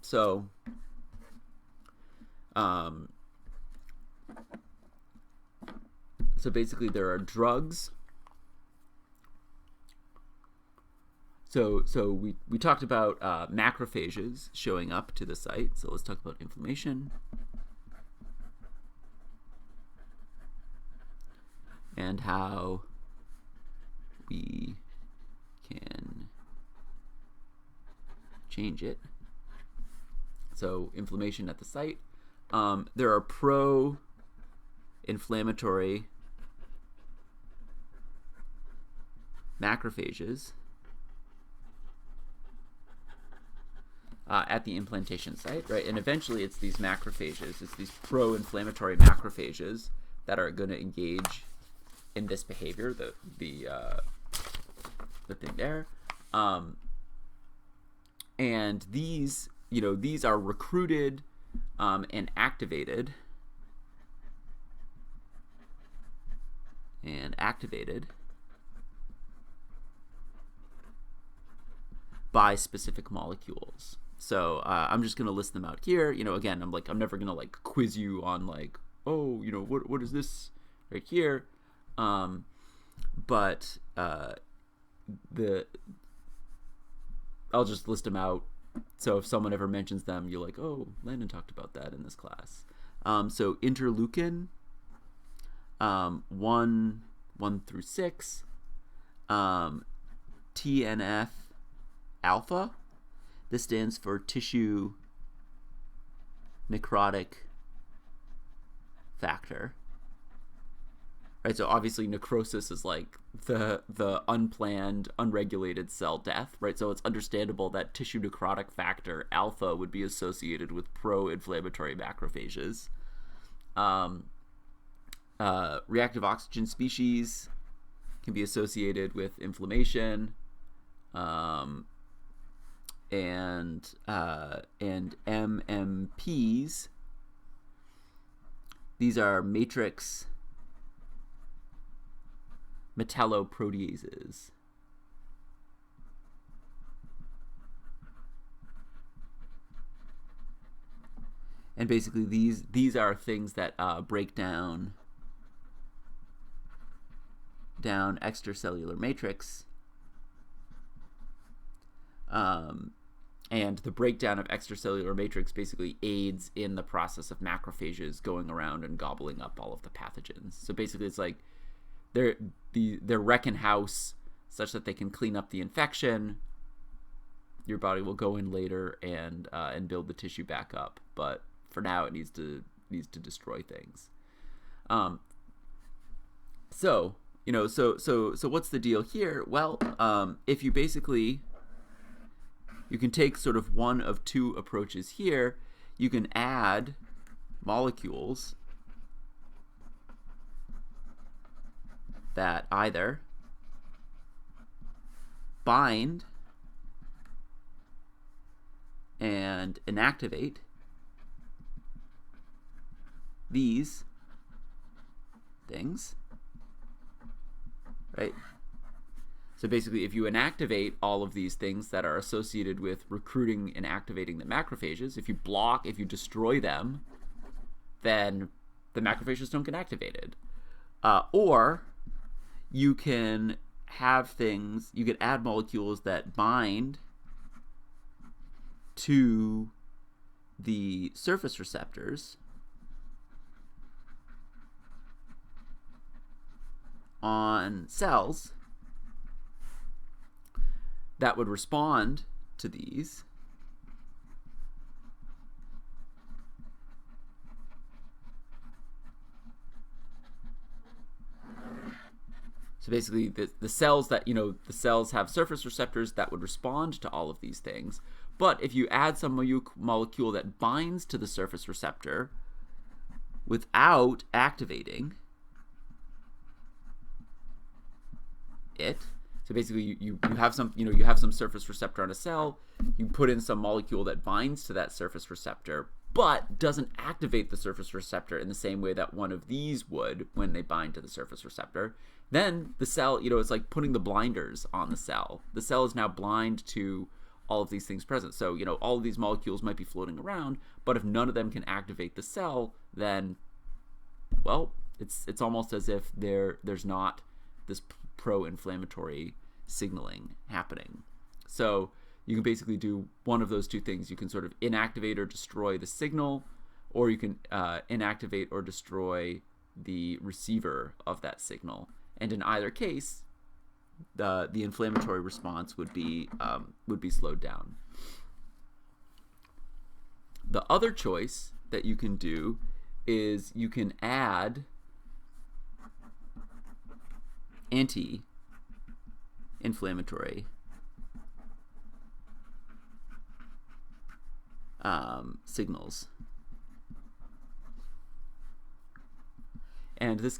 So basically there are drugs. So we talked about macrophages showing up to the site. So let's talk about inflammation. And how we can change it. So inflammation at the site. There are pro-inflammatory macrophages at the implantation site, right? And eventually it's these macrophages, it's these pro-inflammatory macrophages that are going to engage in this behavior, the thing there, and these are recruited and activated by specific molecules. So I'm just gonna list them out here. Again, I'm never gonna quiz you on what is this right here. But I'll just list them out. So if someone ever mentions them, you're like, oh, Landon talked about that in this class. So interleukin, 1 through 6, TNF alpha. This stands for tissue necrotic factor. Right, so obviously necrosis is like the unplanned, unregulated cell death, right? So it's understandable that tissue necrotic factor alpha would be associated with pro-inflammatory macrophages. Reactive oxygen species can be associated with inflammation, and MMPs. These are matrix metalloproteases. And basically these are things that break down extracellular matrix. And the breakdown of extracellular matrix basically aids in the process of macrophages going around and gobbling up all of the pathogens. So basically it's like they're wrecking house such that they can clean up the infection. Your body will go in later and build the tissue back up, but for now it needs to destroy things. So what's the deal here? Well, if you basically, you can take sort of one of two approaches here. You can add molecules that either bind and inactivate these things, right? So basically, if you inactivate all of these things that are associated with recruiting and activating the macrophages, if you destroy them, then the macrophages don't get activated. Or you can have things, you could add molecules that bind to the surface receptors on cells that would respond to these. So basically the cells that, the cells have surface receptors that would respond to all of these things. But if you add some molecule that binds to the surface receptor without activating it, so basically you have some, you have some surface receptor on a cell, you put in some molecule that binds to that surface receptor but doesn't activate the surface receptor in the same way that one of these would when they bind to the surface receptor, then the cell, it's like putting the blinders on the cell. The cell is now blind to all of these things present. So, all of these molecules might be floating around, but if none of them can activate the cell, then, well, it's almost as if there's not this pro-inflammatory signaling happening. So you can basically do one of those two things. You can sort of inactivate or destroy the signal, or you can inactivate or destroy the receiver of that signal. And in either case, the inflammatory response would be slowed down. The other choice that you can do is you can add anti-inflammatory signals, and this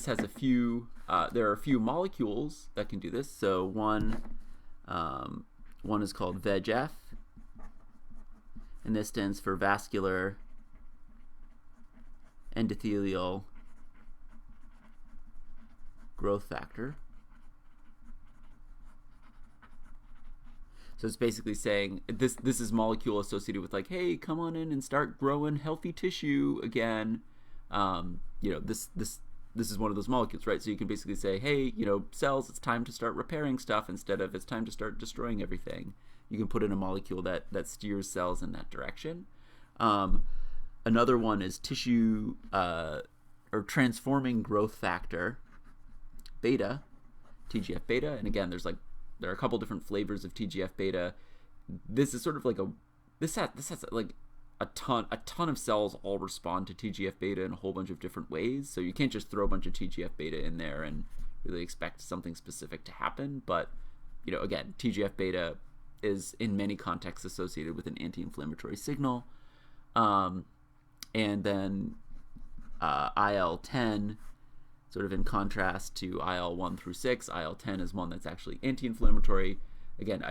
has a few. There are a few molecules that can do this. So one is called VEGF, and this stands for vascular endothelial growth factor. So it's basically saying this is molecule associated with like, hey, come on in and start growing healthy tissue again. This is one of those molecules, right? So you can basically say, hey, cells, it's time to start repairing stuff instead of it's time to start destroying everything. You can put in a molecule that steers cells in that direction. Another one is tissue or transforming growth factor beta, TGF beta, and again, there are a couple different flavors of TGF beta. This is sort of like this has like a ton of cells all respond to TGF beta in a whole bunch of different ways. So you can't just throw a bunch of TGF beta in there and really expect something specific to happen. But again, TGF beta is in many contexts associated with an anti-inflammatory signal, and then IL-10, sort of in contrast to IL-1 through 6, IL-10 is one that's actually anti-inflammatory. Again,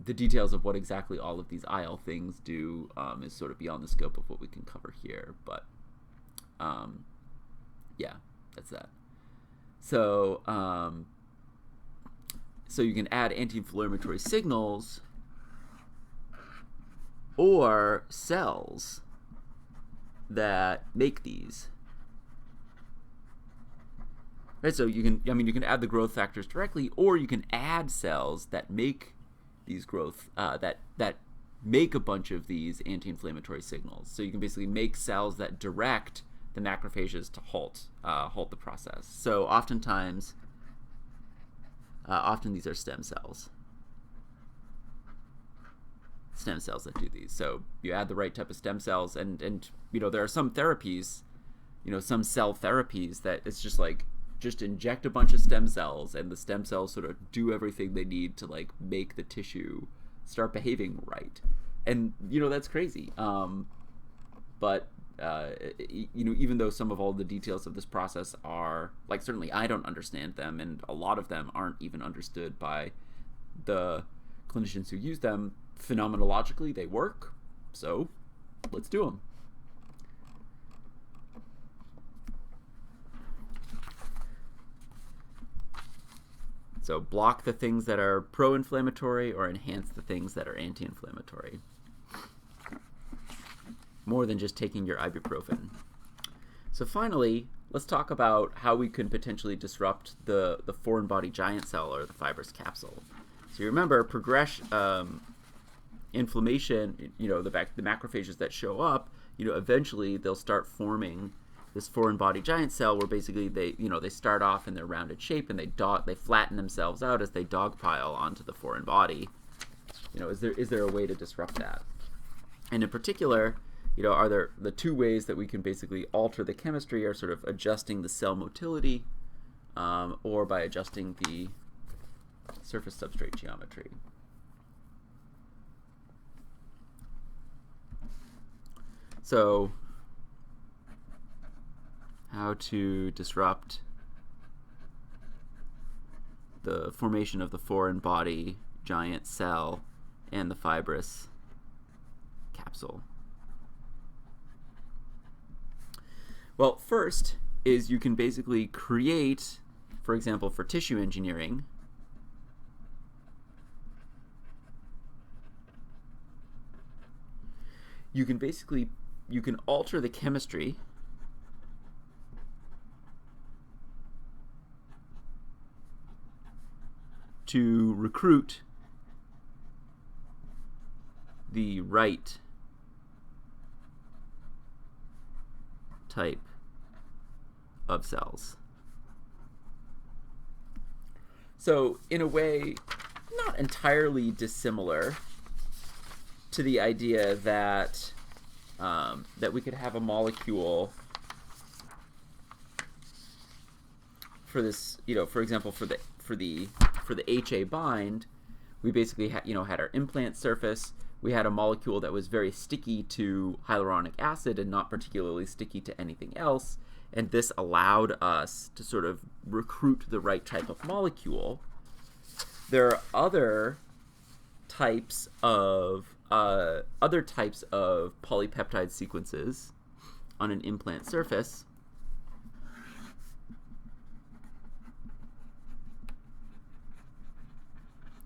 the details of what exactly all of these IL things do is sort of beyond the scope of what we can cover here, but yeah, that's that. So so you can add anti-inflammatory signals or cells that make these. Right, so you can add the growth factors directly, or you can add cells that make these growth that make a bunch of these anti-inflammatory signals. So you can basically make cells that direct the macrophages to halt the process. So often these are stem cells that do these. So you add the right type of stem cells, and there are some therapies, some cell therapies that it's just inject a bunch of stem cells, and the stem cells sort of do everything they need to make the tissue start behaving right. And that's crazy. But even though some of all the details of this process are certainly I don't understand them, and a lot of them aren't even understood by the clinicians who use them, phenomenologically they work. So let's do them. So block the things that are pro-inflammatory or enhance the things that are anti-inflammatory. More than just taking your ibuprofen. So finally, let's talk about how we can potentially disrupt the foreign body giant cell, or the fibrous capsule. So you remember inflammation, the macrophages that show up, eventually they'll start forming this foreign body giant cell, where basically they start off in their rounded shape, and they flatten themselves out as they dogpile onto the foreign body. Is there a way to disrupt that? And in particular, are there the two ways that we can basically alter the chemistry are sort of adjusting the cell motility, or by adjusting the surface substrate geometry. So how to disrupt the formation of the foreign body giant cell and the fibrous capsule. Well, first is you can basically create, for example, for tissue engineering, you can alter the chemistry to recruit the right type of cells. So in a way, not entirely dissimilar to the idea that that we could have a molecule for this, for example, for the HA bind, we basically had our implant surface. We had a molecule that was very sticky to hyaluronic acid and not particularly sticky to anything else, and this allowed us to sort of recruit the right type of molecule. There are other types of polypeptide sequences on an implant surface.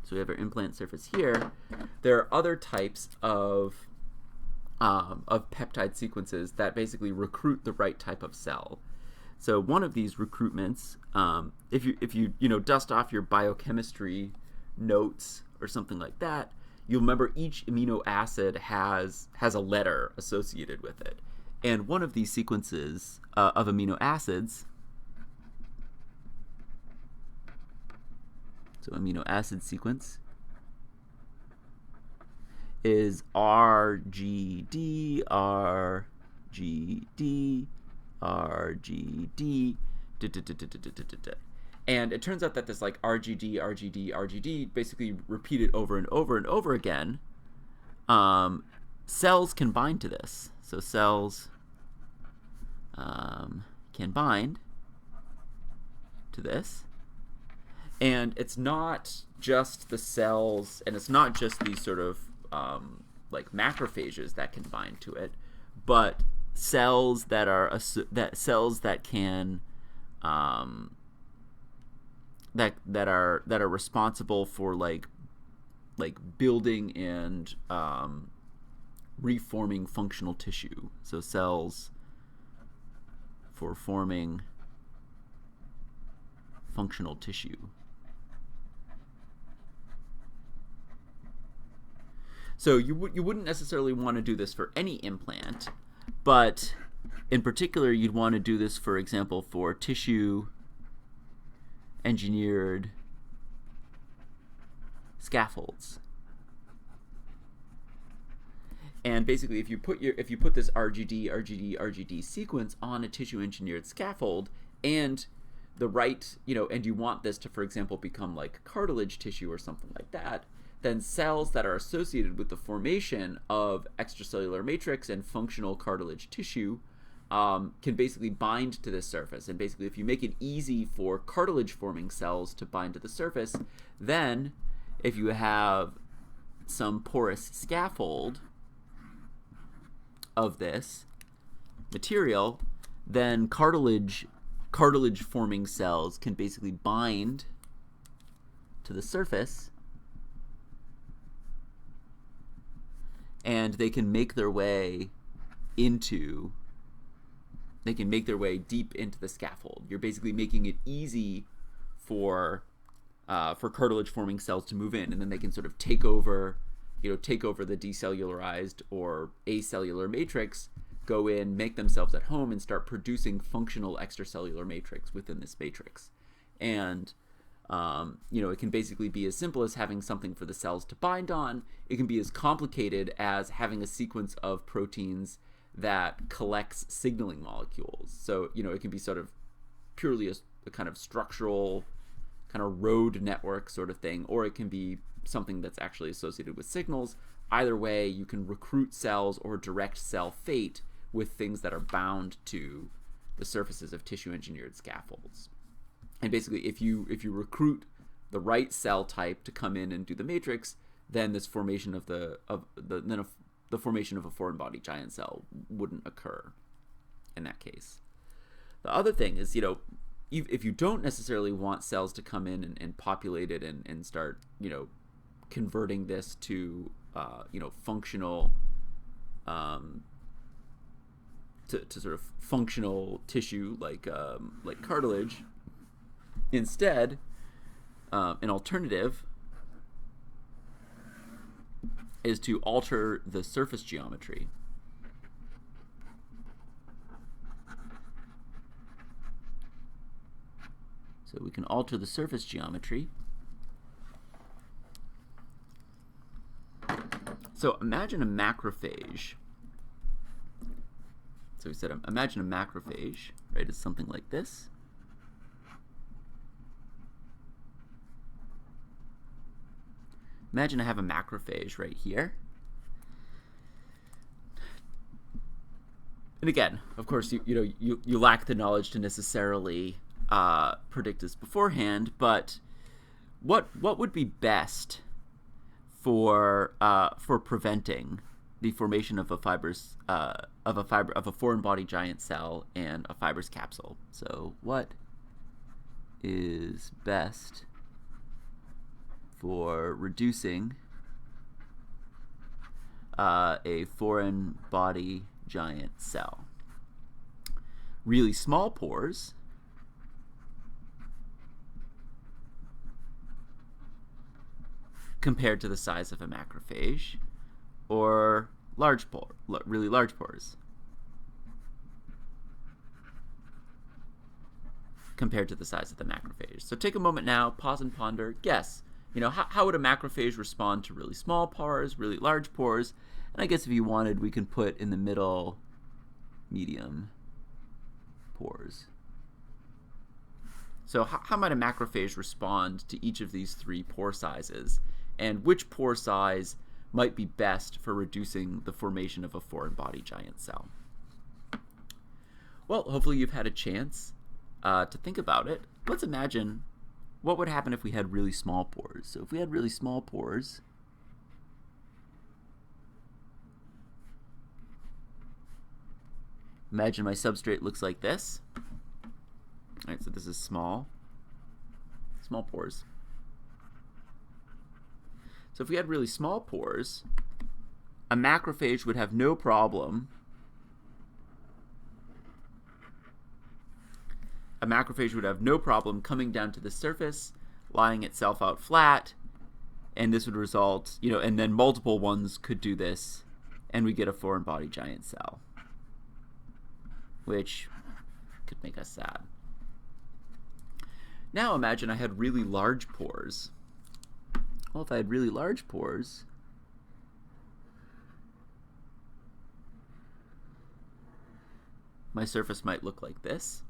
So we have our implant surface here. There are other types of peptide sequences that basically recruit the right type of cell. So one of these recruitments, if you dust off your biochemistry notes or something like that, you'll remember each amino acid has a letter associated with it. And one of these sequences of amino acids, so amino acid sequence, is RGD, RGD, RGD, and it turns out that this like RGD, RGD, RGD basically repeated over and over and over again. Cells can bind to this. So cells can bind to this. And it's not just the cells, and it's not just these sort of like macrophages that can bind to it, but cells that are that can that are responsible for like building and reforming functional tissue. So cells for forming functional tissue. So you wouldn't necessarily want to do this for any implant, but in particular you'd want to do this, for example, for tissue engineered scaffolds. And basically, if you put this RGD, RGD, RGD sequence on a tissue engineered scaffold, and the right, and you want this to, for example, become like cartilage tissue or something like that, then cells that are associated with the formation of extracellular matrix and functional cartilage tissue can basically bind to this surface. And basically, if you make it easy for cartilage forming cells to bind to the surface, then if you have some porous scaffold of this material, then cartilage forming cells can basically bind to the surface, and they can make their way deep into the scaffold. You're basically making it easy for cartilage forming cells to move in, and then they can sort of take over the decellularized or acellular matrix, go in, make themselves at home, and start producing functional extracellular matrix within this matrix. And it can basically be as simple as having something for the cells to bind on. It can be as complicated as having a sequence of proteins that collects signaling molecules. So it can be sort of purely a kind of structural, kind of road network sort of thing, or it can be something that's actually associated with signals. Either way, you can recruit cells or direct cell fate with things that are bound to the surfaces of tissue engineered scaffolds. And basically, if you recruit the right cell type to come in and do the matrix, then this formation of the formation of a foreign body giant cell wouldn't occur in that case. The other thing is, if you don't necessarily want cells to come in and populate it and start, converting this to, functional, to sort of functional tissue like cartilage. Instead, an alternative is to alter the surface geometry. So we can alter the surface geometry. So imagine a macrophage. So we said, imagine a macrophage, right? It's something like this. Imagine I have a macrophage right here. And again, of course, you lack the knowledge to necessarily predict this beforehand, but what would be best for preventing the formation of a foreign body giant cell and a fibrous capsule? So what is best for reducing a foreign body giant cell? Really small pores compared to the size of a macrophage, or really large pores compared to the size of the macrophage. So take a moment now, pause and ponder, guess. how would a macrophage respond to really small pores, really large pores? And I guess if you wanted, we can put in the middle medium pores. So how might a macrophage respond to each of these three pore sizes? And which pore size might be best for reducing the formation of a foreign body giant cell? Well, hopefully you've had a chance to think about it. Let's imagine what would happen if we had really small pores. So if we had really small pores, imagine my substrate looks like this. All right, so this is small pores. So if we had really small pores, a macrophage would have no problem. A macrophage would have no problem coming down to the surface, lying itself out flat, and this would result, and then multiple ones could do this, and we get a foreign body giant cell, which could make us sad. Now imagine I had really large pores. Well, if I had really large pores, my surface might look like this.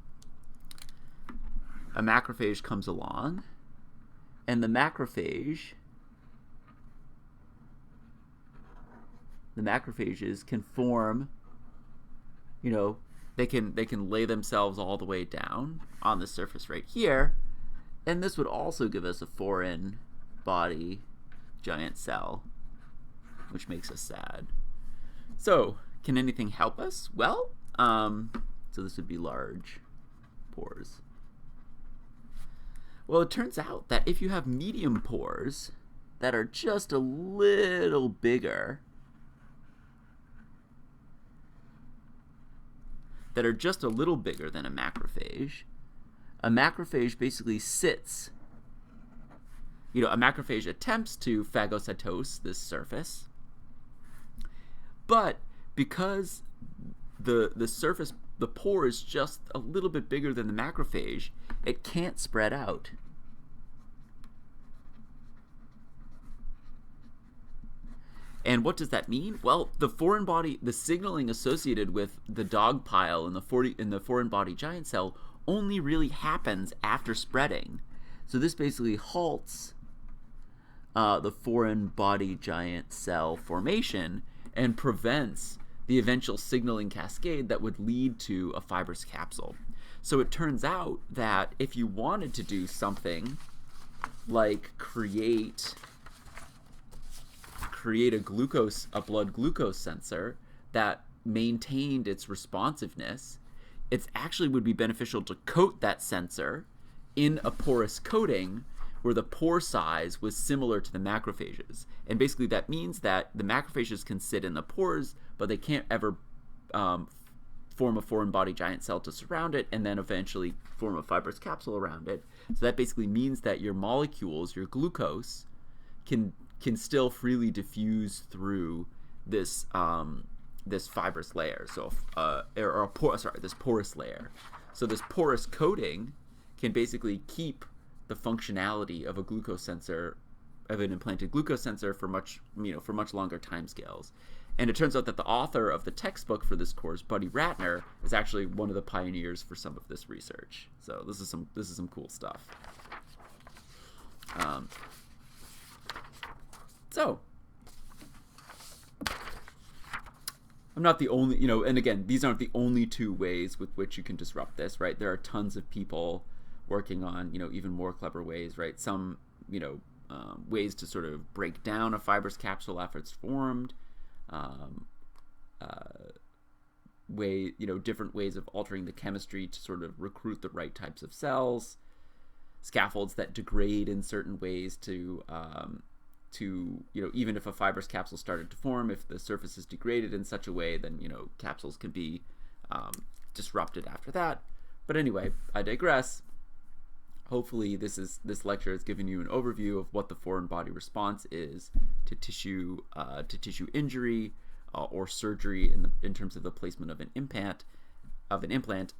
A macrophage comes along, and the macrophages can form, they can lay themselves all the way down on the surface right here, and this would also give us a foreign body giant cell, which makes us sad. So, can anything help us? Well, so this would be large pores. Well, it turns out that if you have medium pores that are just a little bigger, than a macrophage basically sits. A macrophage attempts to phagocytose this surface, but because the surface, the pore is just a little bit bigger than the macrophage, it can't spread out. And what does that mean? Well, the foreign body, the signaling associated with the dog pile in the foreign body giant cell only really happens after spreading. So this basically halts the foreign body giant cell formation and prevents the eventual signaling cascade that would lead to a fibrous capsule. So it turns out that if you wanted to do something like create a blood glucose sensor that maintained its responsiveness, it actually would be beneficial to coat that sensor in a porous coating where the pore size was similar to the macrophages. And basically that means that the macrophages can sit in the pores, but they can't ever form a foreign body giant cell to surround it and then eventually form a fibrous capsule around it. So that basically means that your molecules, your glucose, can still freely diffuse through this this fibrous layer, this porous layer. So this porous coating can basically keep the functionality of a glucose sensor, of an implanted glucose sensor, for much longer timescales. And it turns out that the author of the textbook for this course, Buddy Ratner, is actually one of the pioneers for some of this research. So this is some cool stuff. So I'm not the only, and again, these aren't the only two ways with which you can disrupt this, right? There are tons of people working on, even more clever ways, right? Some, ways to sort of break down a fibrous capsule after it's formed, different ways of altering the chemistry to sort of recruit the right types of cells, scaffolds that degrade in certain ways to even if a fibrous capsule started to form, if the surface is degraded in such a way, then, capsules can be disrupted after that. But anyway, I digress. Hopefully this lecture has given you an overview of what the foreign body response is to tissue injury or surgery in terms of the placement of an implant,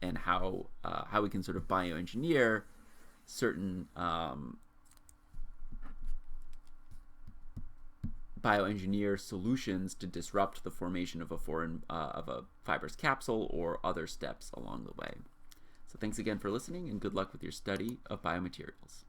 and how we can sort of bioengineer certain bioengineer solutions to disrupt the formation of a fibrous capsule or other steps along the way. So thanks again for listening, and good luck with your study of biomaterials.